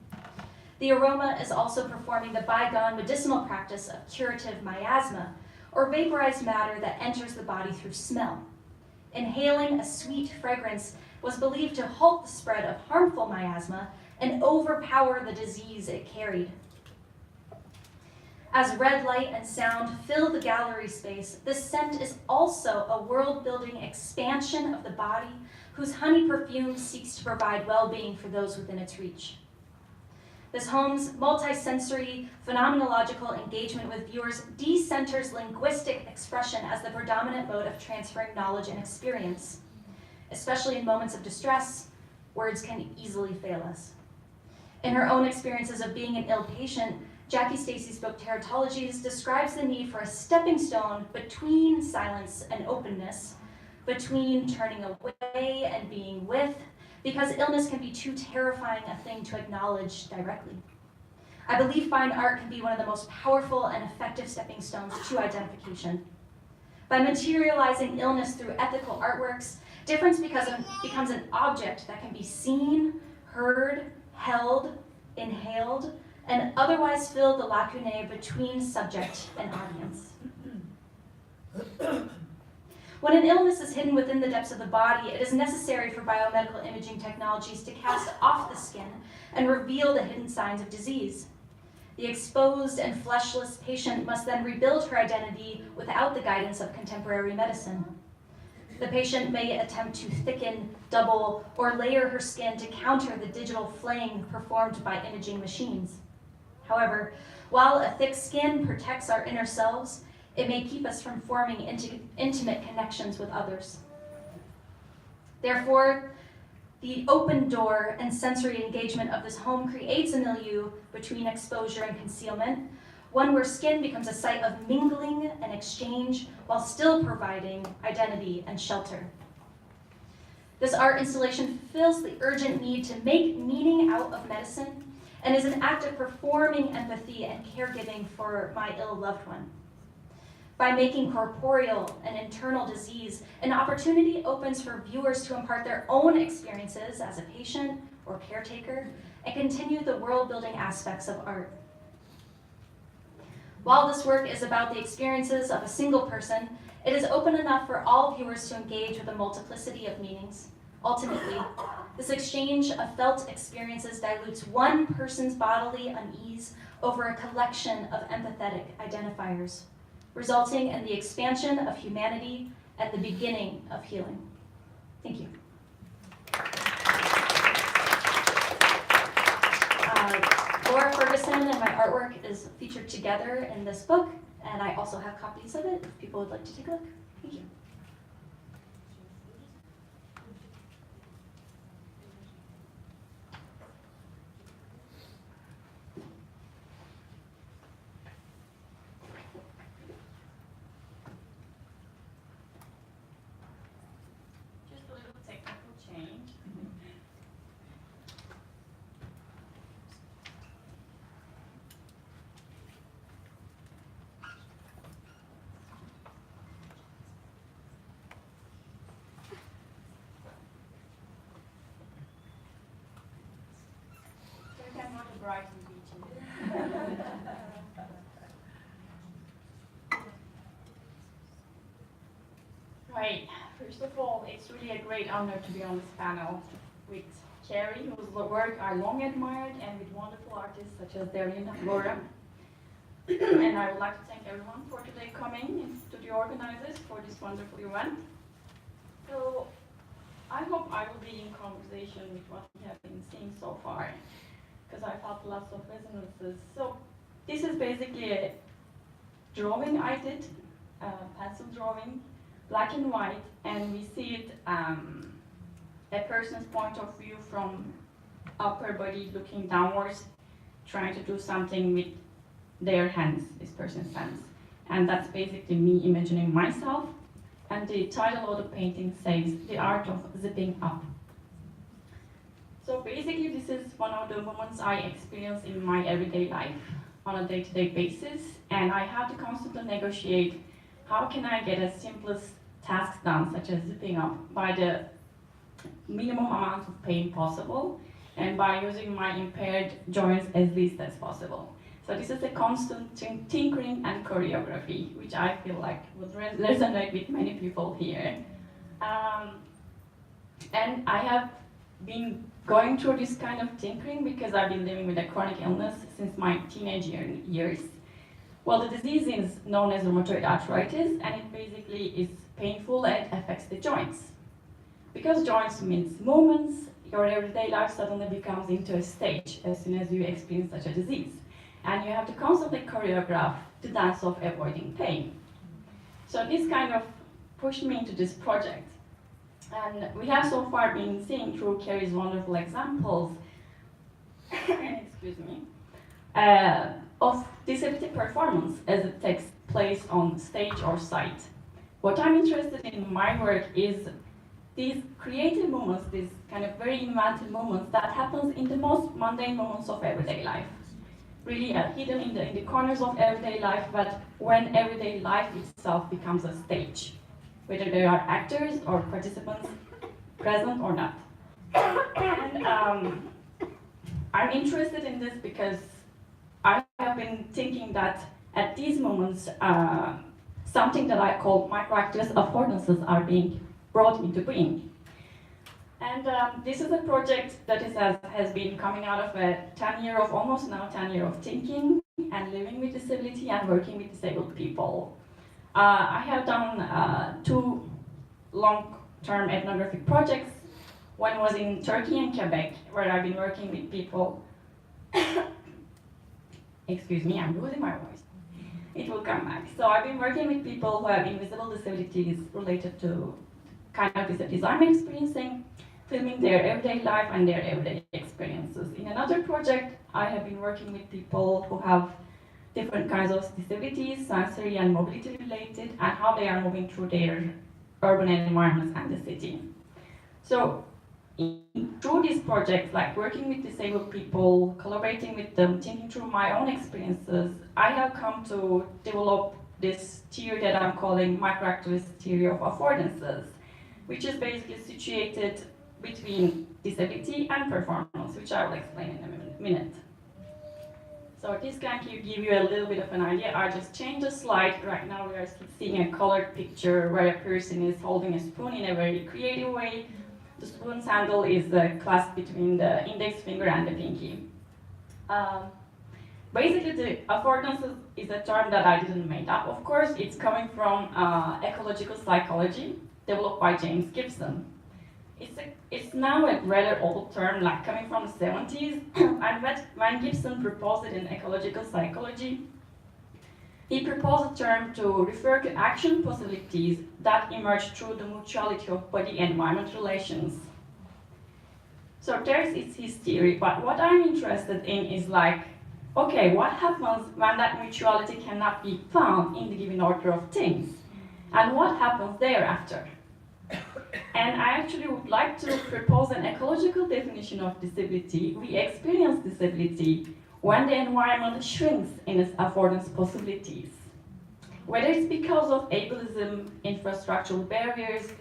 The aroma is also performing the bygone medicinal practice of curative miasma, or vaporized matter that enters the body through smell. Inhaling a sweet fragrance was believed to halt the spread of harmful miasma and overpower the disease it carried. As red light and sound fill the gallery space, this scent is also a world-building expansion of the body whose honey perfume seeks to provide well-being for those within its reach. This home's multisensory, phenomenological engagement with viewers decenters linguistic expression as the predominant mode of transferring knowledge and experience. Especially in moments of distress, words can easily fail us. In her own experiences of being an ill patient, Jackie Stacy's book Teratologies describes the need for a stepping stone between silence and openness, between turning away and being with, because illness can be too terrifying a thing to acknowledge directly. I believe fine art can be one of the most powerful and effective stepping stones to identification. By materializing illness through ethical artworks, difference becomes an object that can be seen, heard, held, inhaled, and otherwise fill the lacunae between subject and audience. When an illness is hidden within the depths of the body, it is necessary for biomedical imaging technologies to cast off the skin and reveal the hidden signs of disease. The exposed and fleshless patient must then rebuild her identity without the guidance of contemporary medicine. The patient may attempt to thicken, double, or layer her skin to counter the digital flaying performed by imaging machines. However, while a thick skin protects our inner selves, it may keep us from forming intimate connections with others. Therefore, the open door and sensory engagement of this home creates a milieu between exposure and concealment, one where skin becomes a site of mingling and exchange while still providing identity and shelter. This art installation fulfills the urgent need to make meaning out of medicine and is an act of performing empathy and caregiving for my ill loved one. By making corporeal and internal disease, an opportunity opens for viewers to impart their own experiences as a patient or caretaker and continue the world-building aspects of art. While this work is about the experiences of a single person, it is open enough for all viewers to engage with a multiplicity of meanings. Ultimately, this exchange of felt experiences dilutes one person's bodily unease over a collection of empathetic identifiers, resulting in the expansion of humanity and the beginning of healing. Thank you. Laura Ferguson and my artwork is featured together in this book, and I also have copies of it if people would like to take a look. Thank you. Just a little technical change. So we can want to brighten beaches. Right, first of all, it's really a great honor to be on this panel with Carrie, whose work I long admired, and with wonderful artists such as Darian and Laura. And I would like to thank everyone for today coming and to the organizers for this wonderful event. So I hope I will be in conversation with what we have been seeing so far, because I felt lots of resonances. So this is basically a drawing I did, pencil drawing, black and white, and we see it a person's point of view from upper body looking downwards, trying to do something with their hands, this person's hands. And that's basically me imagining myself. And the title of the painting says, "The Art of Zipping Up." So basically this is one of the moments I experience in my everyday life on a day-to-day basis. And I have to constantly negotiate how can I get as simplest tasks done, such as zipping up, by the minimum amount of pain possible, and by using my impaired joints as least as possible. So this is a constant tinkering and choreography, which I feel like would resonate with many people here. And I have been going through this kind of tinkering because I've been living with a chronic illness since my teenage years. Well, the disease is known as rheumatoid arthritis, and it basically is painful and affects the joints. Because joints means movements, your everyday life suddenly becomes into a stage as soon as you experience such a disease. And you have to constantly choreograph the dance of avoiding pain. So this kind of pushed me into this project. And we have so far been seeing through Carrie's wonderful examples, excuse me, of disability performance as it takes place on stage or site. What I'm interested in my work is these creative moments, these kind of very inventive moments that happens in the most mundane moments of everyday life. Really hidden in the corners of everyday life, but when everyday life itself becomes a stage, whether there are actors or participants present or not. And I'm interested in this because I have been thinking that at these moments, something that I call microactors affordances are being brought into being. And this is a project that has been coming out of a 10-year of thinking and living with disability and working with disabled people. I have done 2 long-term ethnographic projects. One was in Turkey and Quebec, where I've been working with people. Excuse me, I'm losing my voice. It will come back. So I've been working with people who have invisible disabilities related to kind of disabilities I'm experiencing, filming their everyday life and their everyday experiences. In another project, I have been working with people who have different kinds of disabilities, sensory and mobility related, and how they are moving through their urban environments and the city. So through these projects, like working with disabled people, collaborating with them, thinking through my own experiences, I have come to develop this theory that I'm calling microactivist theory of affordances, which is basically situated between disability and performance, which I will explain in a minute. So this can give you a little bit of an idea. I just changed the slide. Right now we are seeing a colored picture where a person is holding a spoon in a very creative way. The spoon's handle is clasped between the index finger and the pinky. Basically, the affordances is a term that I didn't make up. Of course, it's coming from ecological psychology, developed by James Gibson. It's now a rather old term, like coming from the 70s. And when Gibson proposed it in ecological psychology, he proposed a term to refer to action possibilities that emerge through the mutuality of body-environment relations. So there's his theory, but what I'm interested in is like, okay, what happens when that mutuality cannot be found in the given order of things? And what happens thereafter? And I actually would like to propose an ecological definition of disability. We experience disability when the environment shrinks in its affordance possibilities. Whether it's because of ableism, infrastructural barriers,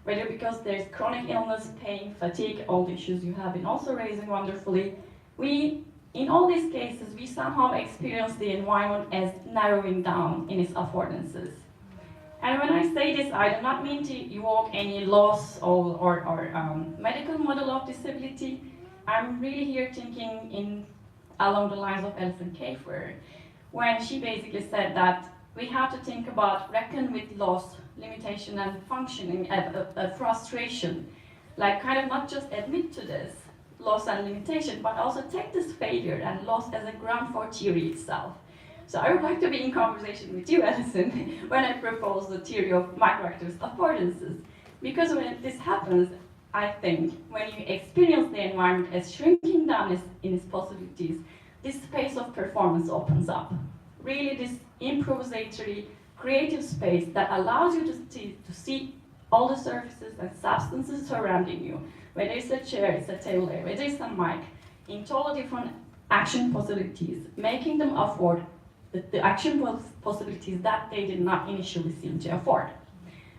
whether because there's chronic illness, pain, fatigue, all the issues you have been also raising wonderfully, in all these cases, we somehow experience the environment as narrowing down in its affordances. And when I say this, I do not mean to evoke any loss or medical model of disability, I'm really here thinking along the lines of Alison Kafer, when she basically said that we have to think about reckon with loss, limitation, and functioning, frustration. Like kind of not just admit to this loss and limitation, but also take this failure and loss as a ground for theory itself. So I would like to be in conversation with you, Alison, when I propose the theory of microactivist affordances. Because when this happens, I think, when you experience the environment as shrinking down in its possibilities, this space of performance opens up. Really this improvisatory, creative space that allows you to see all the surfaces and substances surrounding you. Whether it's a chair, it's a table, whether it's a mic, in totally different action possibilities, making them afford the action possibilities that they did not initially seem to afford.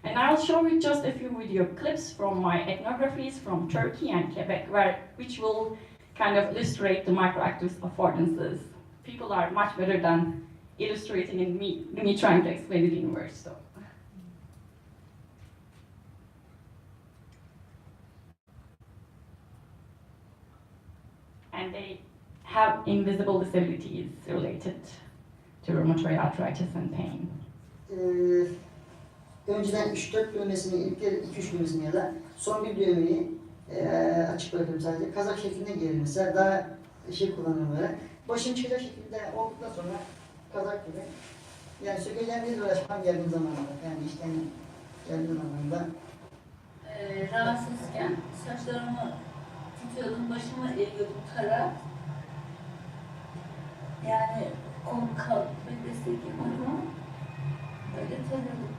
And I'll show you just a few video clips from my ethnographies from Turkey and Quebec, which will kind of illustrate the microactivist affordances. People are much better than illustrating and me trying to explain it in words. So. And they have invisible disabilities related to rheumatoid arthritis and pain. Önceden 3-4 düğmesini, ilk 2-3 düğmesini ya da son bir düğmeyi açık bırakıyorum sadece. Kazak şeklinde gelir mesela, daha kullanıyorum böyle. Başım çıkacak şekilde olduktan sonra kazak gibi. Yani sökeceğim bir uğraşmam geldiğim zamanında, yani işten geldiğim zamanında. Rahatsızken saçlarımı tutuyordum, başımı eğiyordum tara. Yani kol kalk ve destek yapıyordum. Böyle tarıyordum.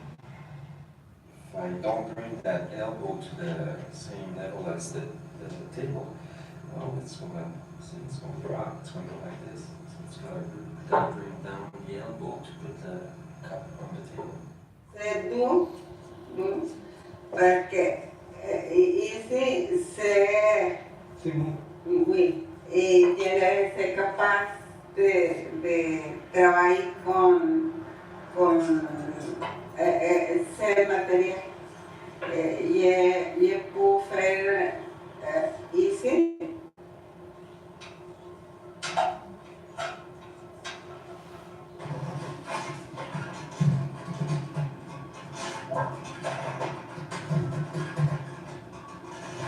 If I don't bring that elbow to the same level as the table, well, it's gonna drop. It's gonna go like this. So it's gotta bring down the elbow to put the cup on the table. Perché ici c'est oui, y tiene que ser capaz de trabajar con ese material. Je peux faire ici.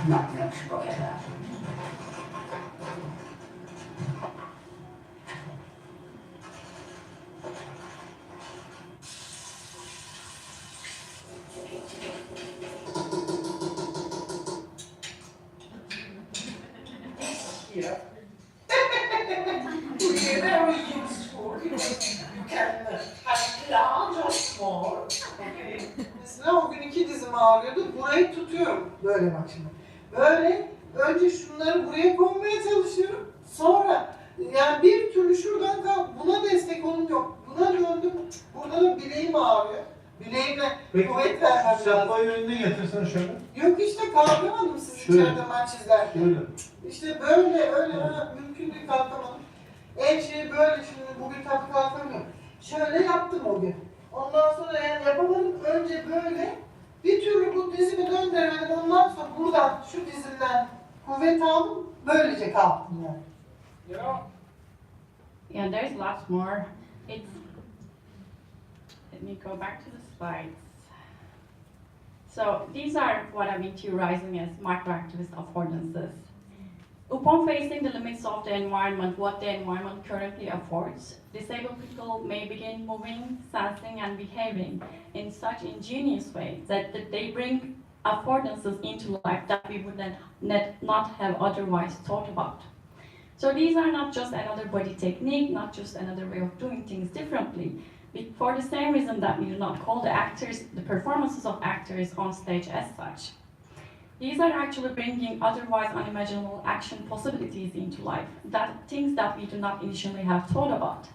Yapmış bu kadar. Here. We're very useful. You can have large or small. Okay. Mesela o gün 2 dizim ağrıyordu. Burayı tutuyorum. Böyle bak şimdi. Böyle önce şunları buraya koymaya çalışıyorum. Sonra yani bir türlü şuradan kalk. Buna destek olun yok. Buna döndüm. Burada da bileğim ağrıyor. Bileğime kuvvet vermem lazım. Şapkayı önüne getirsen şöyle. Yok işte kalkamadım siz Şöyle. içeride maç izlerken. Şöyle. İşte böyle öyle mümkün değil, kalkamadım. En şey böyle, şimdi bugün tabii kalkamıyorum. Şöyle yaptım o gün. Ondan sonra yani yapamadım, önce böyle. Bir türlü bu dizimi döndüremedim, ondan sonra buradan şu dizimden kuvvet aldım, böylece kalktım yani. Yeah, there's lots more. Let me go back to the slides. So these are what I've been theorizing as microactivist affordances. Upon facing the limits of the environment, what the environment currently affords, disabled people may begin moving, sensing, and behaving in such ingenious ways that they bring affordances into life that we would not have otherwise thought about. So these are not just another body technique, not just another way of doing things differently, for the same reason that we do not call the performances of actors on stage as such. These are actually bringing otherwise unimaginable action possibilities into life, things that we do not initially have thought about.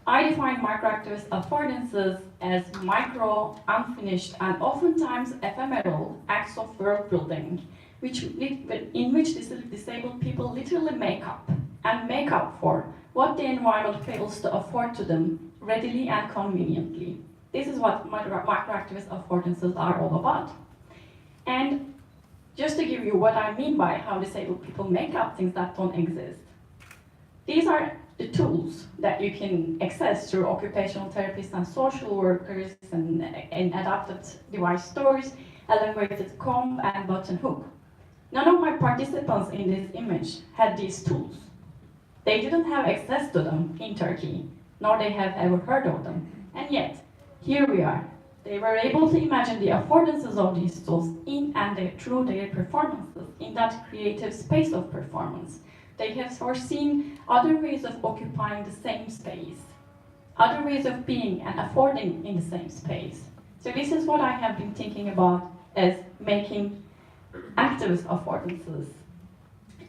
I define microactivist affordances as micro, unfinished, and oftentimes ephemeral acts of world building, in which disabled people literally make up for what the environment fails to afford to them readily and conveniently. This is what microactivist affordances are all about. And just to give you what I mean by how disabled people make up things that don't exist. These are the tools that you can access through occupational therapists and social workers and adapted device stores, elongated comb and button hook. None of my participants in this image had these tools. They didn't have access to them in Turkey, nor they have ever heard of them. And yet, here we are. They were able to imagine the affordances of these tools in and through their performances, in that creative space of performance. They have foreseen other ways of occupying the same space, other ways of being and affording in the same space. So this is what I have been thinking about as making activist affordances.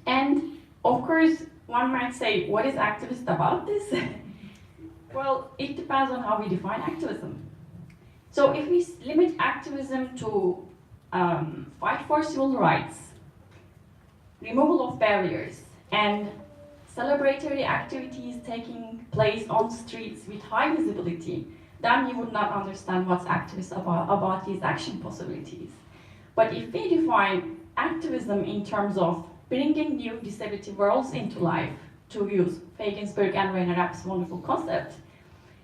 And of course, one might say, what is activist about this? Well, it depends on how we define activism. So if we limit activism to fight for civil rights, removal of barriers, and celebratory activities taking place on streets with high visibility, then you would not understand what's activist about these action possibilities. But if we define activism in terms of bringing new disability worlds into life, to use Fagensberg and Rainer Rapp's wonderful concept,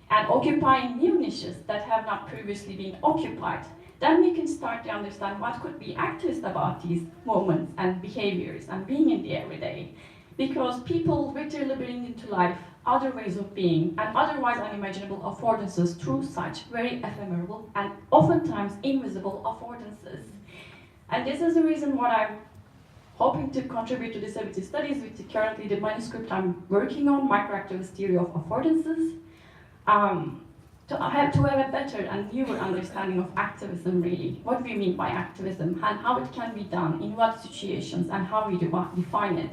and occupying new niches that have not previously been occupied, then we can start to understand what could be activist about these moments and behaviors and being in the everyday. Because people literally bring into life other ways of being and otherwise unimaginable affordances through such very ephemeral and oftentimes invisible affordances. And this is the reason why I'm hoping to contribute to disability studies with currently the manuscript I'm working on, Microactivist Theory of Affordances, to have a better and newer understanding of activism really. What we mean by activism and how it can be done, in what situations and how we define it.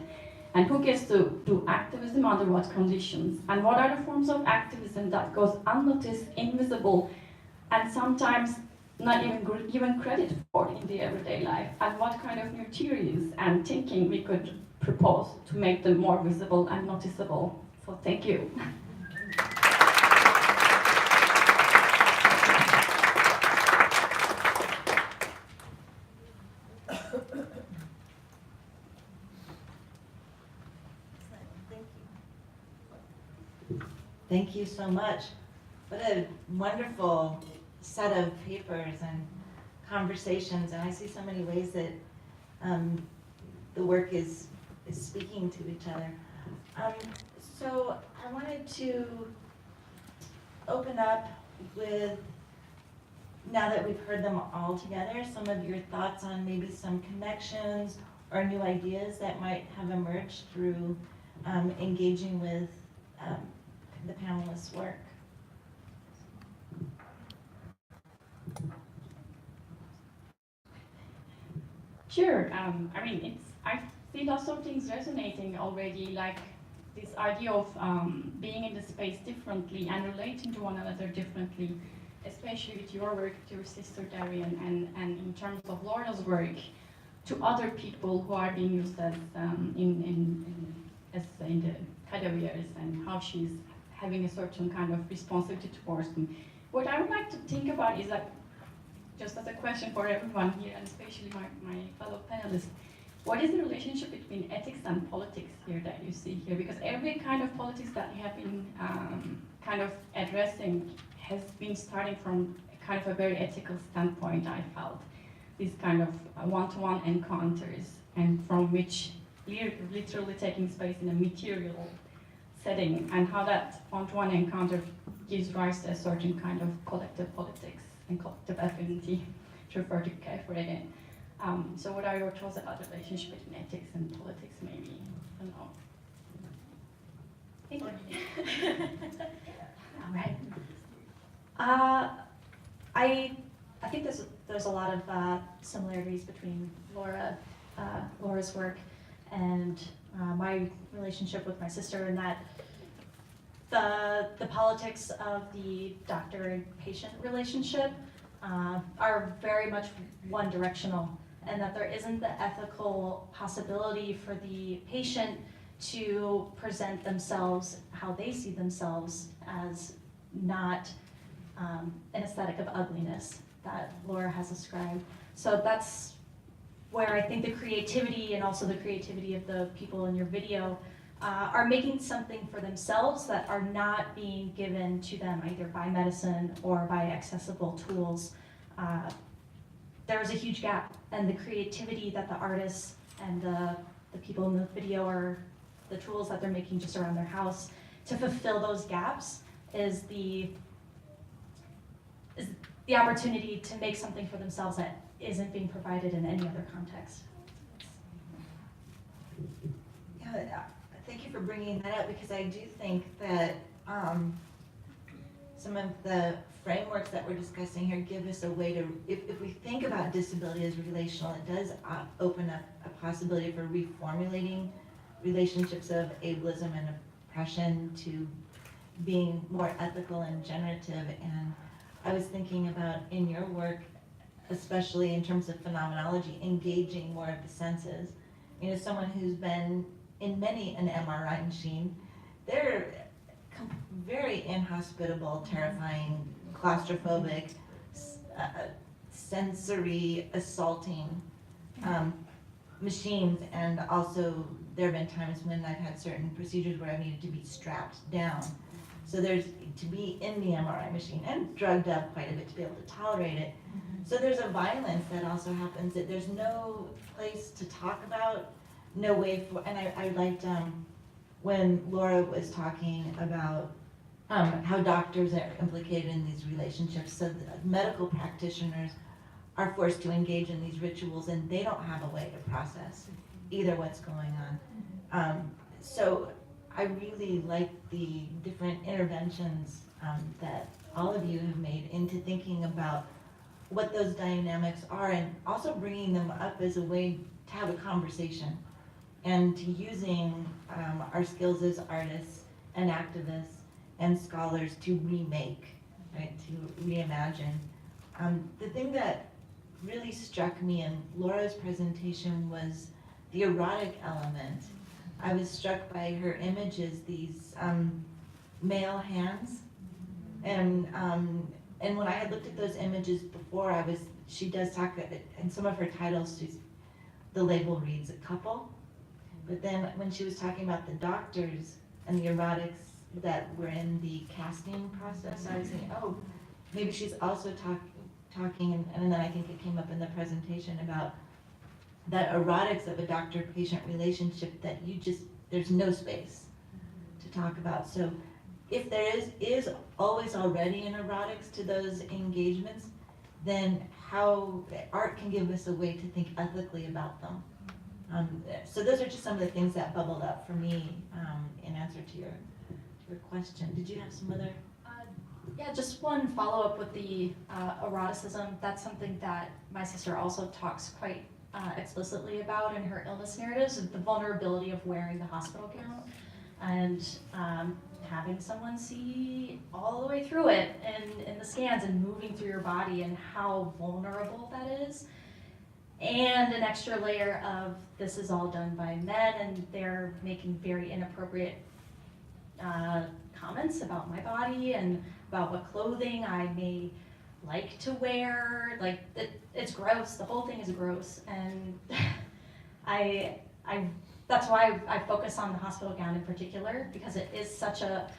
And who gets to do activism under what conditions? And what are the forms of activism that goes unnoticed, invisible, and sometimes not even given credit for in the everyday life? And what kind of new theories and thinking we could propose to make them more visible and noticeable? So thank you. Thank you so much. What a wonderful set of papers and conversations, and I see so many ways that the work is speaking to each other. So I wanted to open up with, now that we've heard them all together, some of your thoughts on maybe some connections or new ideas that might have emerged through engaging with the panelists' work. Sure. I mean, I see lots of things resonating already, like this idea of being in the space differently and relating to one another differently, especially with your work, to your sister Darian, and in terms of Laura's work, to other people who are being used as in the cadavers, and how she's having a certain kind of responsibility towards them. What I would like to think about is that, just as a question for everyone here, and especially my fellow panelists, what is the relationship between ethics and politics here that you see here? Because every kind of politics that we have been kind of addressing has been starting from kind of a very ethical standpoint, I felt. These kind of one-to-one encounters, and from which literally taking space in a material setting, and how that one-to-one encounter gives rise to a certain kind of collective politics and collective affinity, to refer to Carrie. So what are your thoughts about the relationship between ethics and politics, maybe? I don't know. Thank you. All right. I think there's a lot of similarities between Laura's work and my relationship with my sister, in that the politics of the doctor and patient relationship are very much one-directional, and that there isn't the ethical possibility for the patient to present themselves how they see themselves, as not an aesthetic of ugliness that Laura has ascribed. So that's where I think the creativity and also the creativity of the people in your video are making something for themselves that are not being given to them either by medicine or by accessible tools. There is a huge gap, and the creativity that the artists and the people in the video are, the tools that they're making just around their house to fulfill those gaps is the opportunity to make something for themselves that isn't being provided in any other context. Yeah, thank you for bringing that up, because I do think that some of the frameworks that we're discussing here give us a way to, if we think about disability as relational, it does open up a possibility for reformulating relationships of ableism and oppression to being more ethical and generative. And I was thinking about in your work, especially in terms of phenomenology, engaging more of the senses. You know, someone who's been in many an MRI machine, they're very inhospitable, terrifying, claustrophobic, sensory assaulting machines. And also there have been times when I've had certain procedures where I needed to be strapped down. So there's to be in the MRI machine and drugged up quite a bit to be able to tolerate it. So there's a violence that also happens that there's no place to talk about, no way for, and I liked when Laura was talking about how doctors are implicated in these relationships. So the medical practitioners are forced to engage in these rituals, and they don't have a way to process either what's going on. So I really like the different interventions that all of you have made into thinking about what those dynamics are, and also bringing them up as a way to have a conversation and to using our skills as artists and activists and scholars to remake, right, to reimagine. The thing that really struck me in Laura's presentation was the erotic element. I was struck by her images, these male hands, and when I had looked at those images before, she does talk, in some of her titles, the label reads a couple, but then when she was talking about the doctors and the erotics that were in the casting process, I was thinking, oh, maybe she's also talking, and then I think it came up in the presentation about that erotics of a doctor-patient relationship that there's no space to talk about. So if there is always already an erotics to those engagements, then how art can give us a way to think ethically about them. So those are just some of the things that bubbled up for me in answer to your question. Did you have some other? Yeah, just one follow-up with the eroticism. That's something that my sister also talks quite explicitly about in her illness narratives, the vulnerability of wearing the hospital gown and having someone see all the way through it in the scans and moving through your body and how vulnerable that is. And an extra layer of this is all done by men and they're making very inappropriate comments about my body and about what clothing I may like to wear. Like it's gross. The whole thing is gross, and that's why I focus on the hospital gown in particular, because it is such a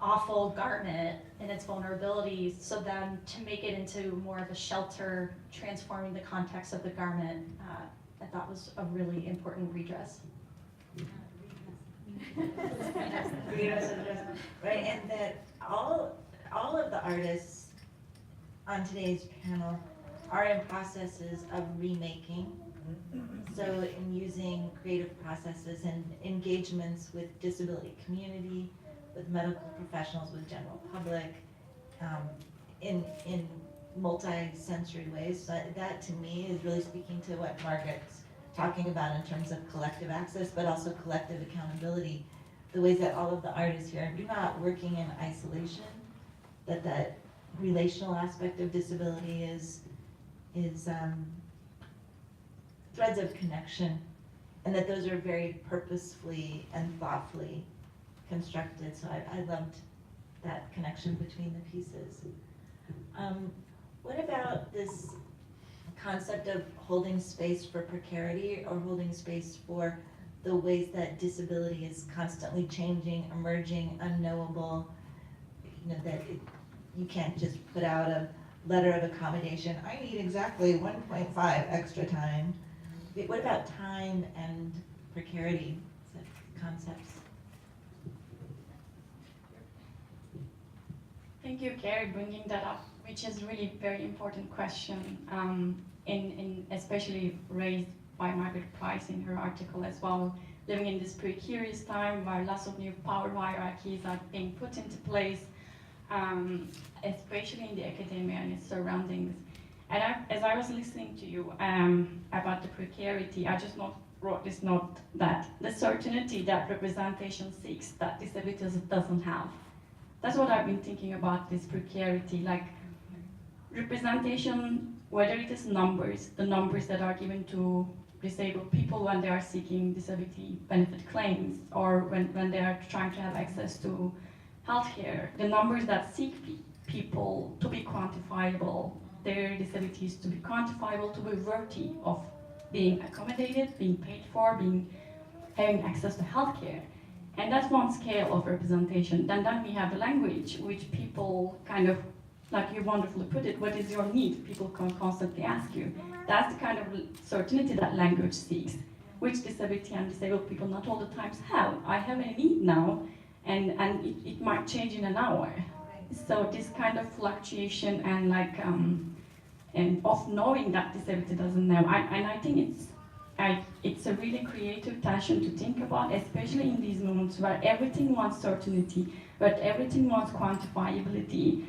awful garment in its vulnerability. So then to make it into more of a shelter, transforming the context of the garment, I thought was a really important redress. Right, and that all of the artists on today's panel are in processes of remaking. So in using creative processes and engagements with disability community, with medical professionals, with general public, in multi-sensory ways. So that to me is really speaking to what Margaret's talking about in terms of collective access, but also collective accountability. The ways that all of the artists here are not working in isolation, that relational aspect of disability is threads of connection, and that those are very purposefully and thoughtfully constructed. So I loved that connection between the pieces. What about this concept of holding space for precarity or holding space for the ways that disability is constantly changing, emerging, unknowable, you know, that you can't just put out a letter of accommodation, I need exactly 1.5 extra time. What about time and precarity concepts? Thank you, Carrie, bringing that up, which is really very important question, especially raised by Margaret Price in her article as well. Living in this precarious time where lots of new power hierarchies are being put into place, especially in the academia and its surroundings. And as I was listening to you about the precarity, I just wrote this note that the certainty that representation seeks that disability doesn't have. That's what I've been thinking about, this precarity, like representation, whether it is numbers, the numbers that are given to disabled people when they are seeking disability benefit claims, or when they are trying to have access to healthcare, the numbers that seek people to be quantifiable, their disabilities to be quantifiable, to be worthy of being accommodated, being paid for, having access to healthcare. And that's one scale of representation. Then we have the language, which people kind of, like you wonderfully put it, what is your need? People can constantly ask you. That's the kind of certainty that language seeks, which disability and disabled people not all the times have. I have a need now, and it might change in an hour. So this kind of fluctuation and and of knowing that disability doesn't know, and I think it's a really creative tension to think about, especially in these moments where everything wants certainty, where everything wants quantifiability.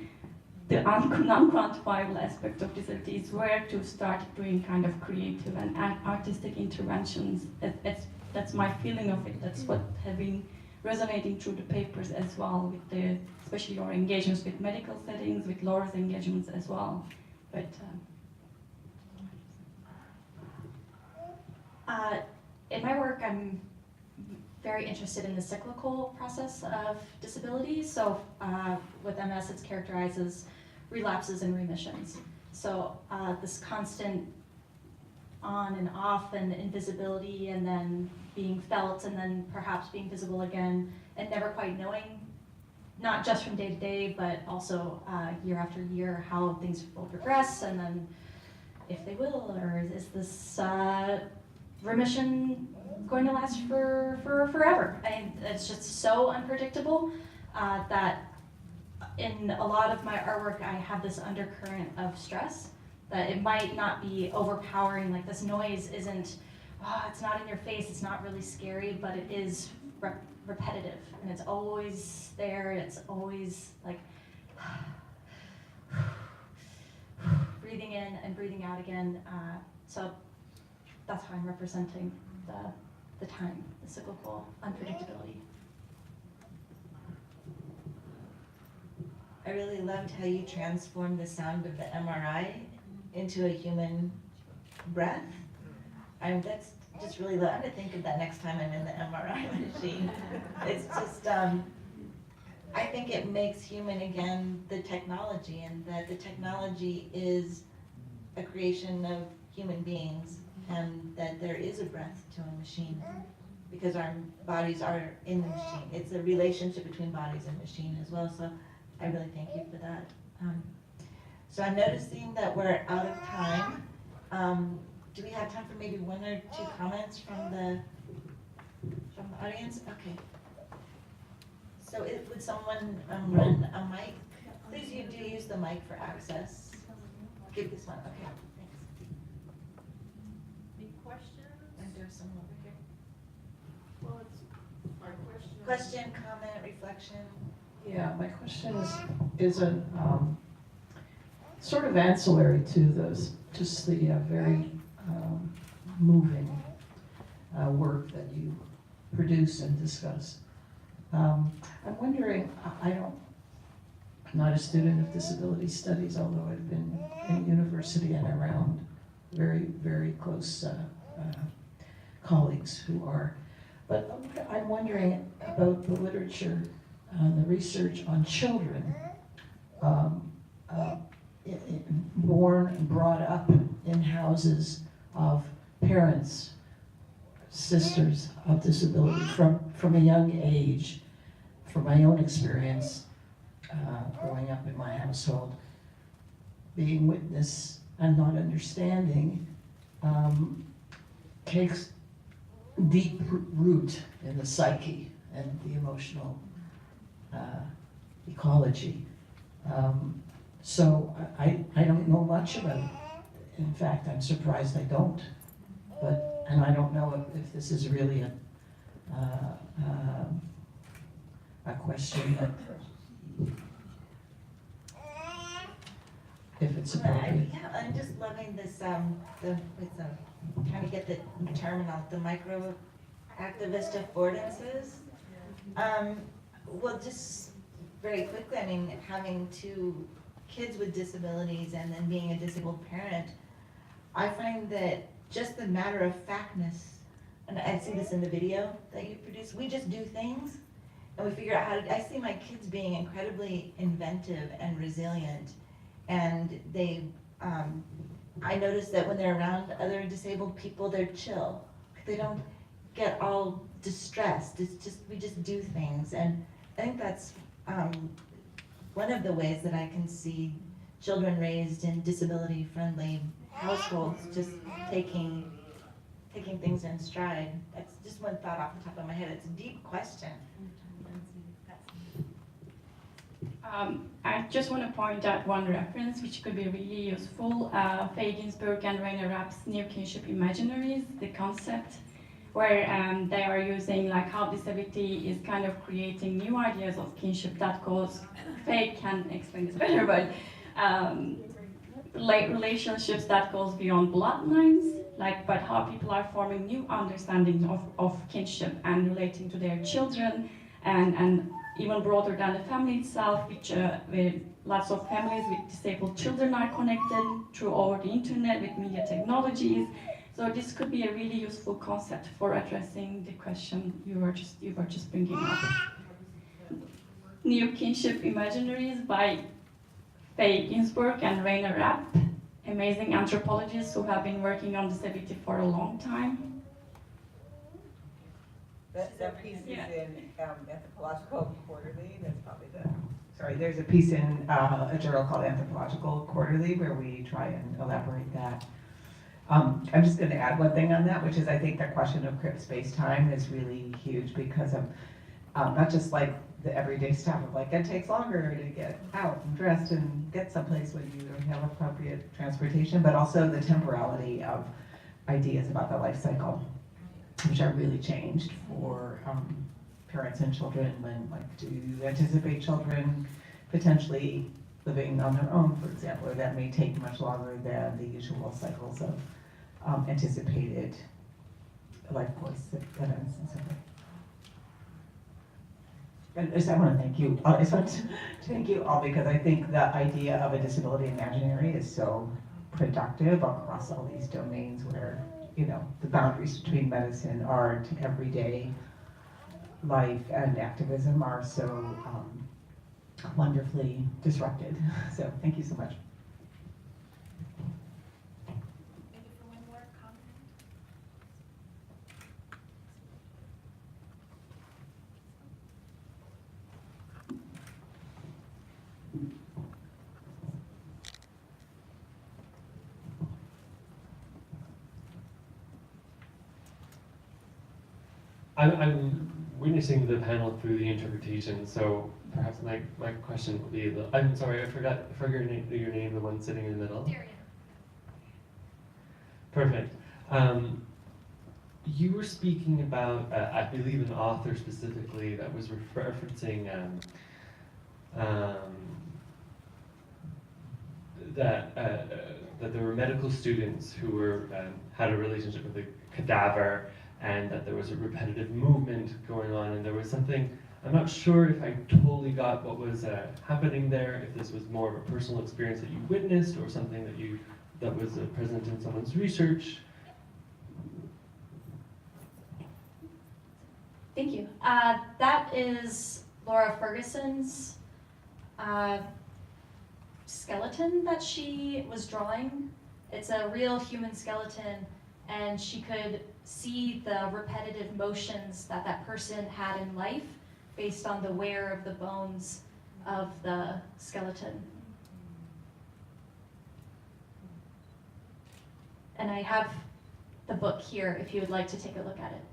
The non-quantifiable aspect of disability is where to start doing kind of creative and artistic interventions. That's my feeling of it. That's what has been resonating through the papers as well, with especially your engagements with medical settings, with Laura's engagements as well. But in my work, I'm very interested in the cyclical process of disability. So with MS, it's characterized as relapses and remissions. So this constant on and off and invisibility, and then being felt, and then perhaps being visible again, and never quite knowing, not just from day to day, but also year after year, how things will progress, and then if they will, or is this remission going to last for forever? And it's just so unpredictable that in a lot of my artwork, I have this undercurrent of stress, that it might not be overpowering, like this noise isn't, it's not in your face, it's not really scary, but it is repetitive, and it's always there, it's always like breathing in and breathing out again. So that's how I'm representing the time, the cyclical unpredictability. I really loved how you transformed the sound of the MRI into a human breath. That's just really lovely. I'm gonna think of that next time I'm in the MRI machine. It's just, I think it makes human again the technology, and that the technology is a creation of human beings, and that there is a breath to a machine because our bodies are in the machine. It's a relationship between bodies and machine as well. So I really thank you for that. So I'm noticing that we're out of time. Do we have time for maybe one or two comments from the audience? Okay. So would someone run a mic? Please, you do use the mic for access. Give this one. Okay, thanks. Any questions? And there's some over here. Well, it's our question. Question, comment, reflection. Yeah, my question is a sort of ancillary to this, just the very moving work that you produce and discuss. I'm wondering, I'm not a student of disability studies, although I've been in university and around very, very close colleagues who are. But I'm wondering about the literature, the research on children born and brought up in houses of parents, sisters of disability from a young age. From my own experience, growing up in my household, being witness and not understanding takes deep root in the psyche and the emotional ecology. So I don't know much about it. In fact, I'm surprised I don't. And I don't know if this is really a question that, if it's appropriate. Yeah, I'm just loving this, trying to get the terminal, the micro activist affordances. Well, just very quickly, I mean, having two kids with disabilities and then being a disabled parent, I find that just the matter of factness, and I see this in the video that you produce, we just do things and we figure out how to, I see my kids being incredibly inventive and resilient, and they, I notice that when they're around other disabled people, they're chill. They don't get all distressed. It's just, we just do things. And I think that's one of the ways that I can see children raised in disability-friendly households just taking things in stride. That's just one thought off the top of my head. It's a deep question. I just want to point out one reference which could be really useful. Faye Ginsburg and Rainer Rapp's New Kinship Imaginaries, the concept where they are using like how disability is kind of creating new ideas of kinship that goes, Faye can explain this better, but like relationships that goes beyond bloodlines, but how people are forming new understandings of kinship and relating to their children, and even broader than the family itself, which where lots of families with disabled children are connected through over the internet with media technologies. So this could be a really useful concept for addressing the question you were just bringing up. New Kinship Imaginaries by Faye Ginsburg and Rainer Rapp, amazing anthropologists who have been working on disability for a long time. That piece is in Anthropological Quarterly. That's probably sorry, there's a piece in a journal called Anthropological Quarterly where we try and elaborate that. I'm just going to add one thing on that, which is I think the question of crip space-time is really huge because of not just like the everyday stuff of like it takes longer to get out and dressed and get someplace when you don't have appropriate transportation, but also the temporality of ideas about the life cycle, which are really changed for parents and children when, like, do you anticipate children potentially living on their own, for example, or that may take much longer than the usual cycles of anticipated life course events and so forth. And I want to thank you. I just want to thank you all because I think the idea of a disability imaginary is so productive across all these domains where, you know, the boundaries between medicine, art, everyday life, and activism are so wonderfully disrupted. So thank you so much. Maybe for one more comment. I'm witnessing the panel through the interpretation, so perhaps my question will be, I'm sorry, I forgot your name, the one sitting in the middle. Darian. Perfect. You were speaking about, I believe, an author specifically that was referencing that there were medical students who were had a relationship with a cadaver, and that there was a repetitive movement going on, and there was something, I'm not sure if I totally got what was happening there, if this was more of a personal experience that you witnessed or something that was present in someone's research. Thank you. That is Laura Ferguson's skeleton that she was drawing It's a real human skeleton, and she could see the repetitive motions that that person had in life based on the wear of the bones of the skeleton. And I have the book here if you would like to take a look at it.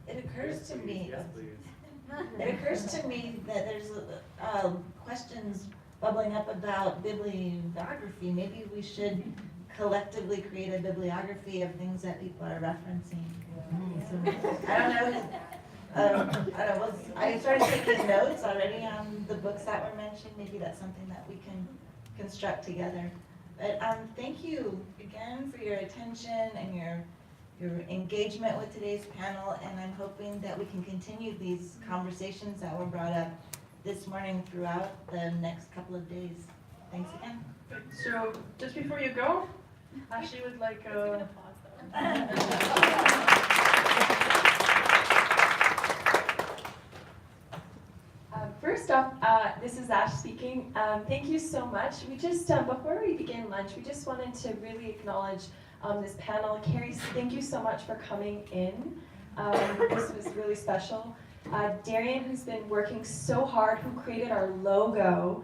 It occurs to me that there's questions bubbling up about bibliography. Maybe we should collectively create a bibliography of things that people are referencing. So, I don't know. I started taking notes already on the books that were mentioned. Maybe that's something that we can construct together. But thank you again for your attention and your engagement with today's panel, and I'm hoping that we can continue these conversations that were brought up this morning throughout the next couple of days. Thanks again. So just before you go, Ashley would like First off, this is Ash speaking. Thank you so much. We just, before we begin lunch, we just wanted to really acknowledge this panel. Carrie, thank you so much for coming in. This was really special. Darian, who's been working so hard, who created our logo,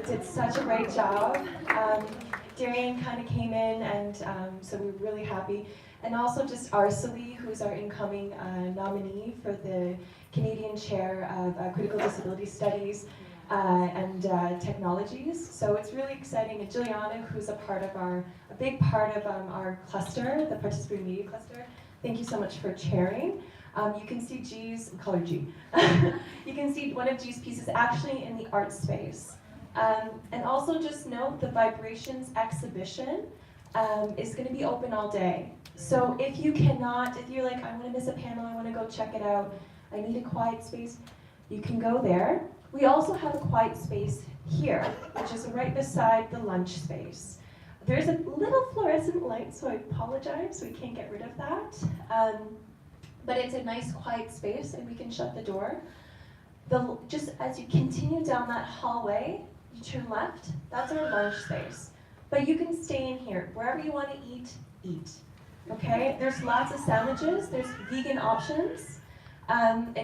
did such a great job. Darian kind of came in, and so we were really happy. And also just Arseli, who's our incoming nominee for the Canadian Chair of Critical Disability Studies and Technologies. So it's really exciting. And Juliana, who's a big part of our cluster, the Participatory Media Cluster. Thank you so much for chairing. You can see G's, call her G. You can see one of G's pieces actually in the art space. And also just note the Vibrations exhibition is going to be open all day. So if you're like, I want to miss a panel, I want to go check it out, I need a quiet space, you can go there. We also have a quiet space here, which is right beside the lunch space. There's a little fluorescent light, so I apologize, we can't get rid of that. But it's a nice quiet space, and we can shut the door. Just as you continue down that hallway, you turn left, that's our lunch space. But you can stay in here. Wherever you want to eat, eat. Okay? There's lots of sandwiches, there's vegan options, and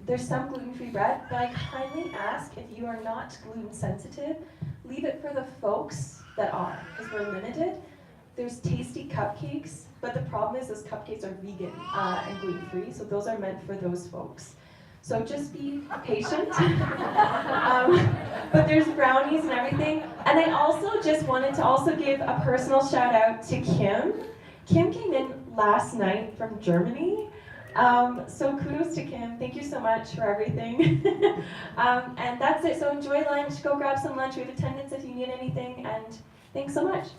there's some gluten-free bread, but I kindly ask, if you are not gluten sensitive, leave it for the folks that are, because we're limited. There's tasty cupcakes, but the problem is those cupcakes are vegan and gluten-free, so those are meant for those folks. So just be patient. But there's brownies and everything. And I also just wanted to also give a personal shout out to Kim. Kim came in last night from Germany. So kudos to Kim. Thank you so much for everything. And that's it. So enjoy lunch. Go grab some lunch. We have attendance if you need anything. And thanks so much.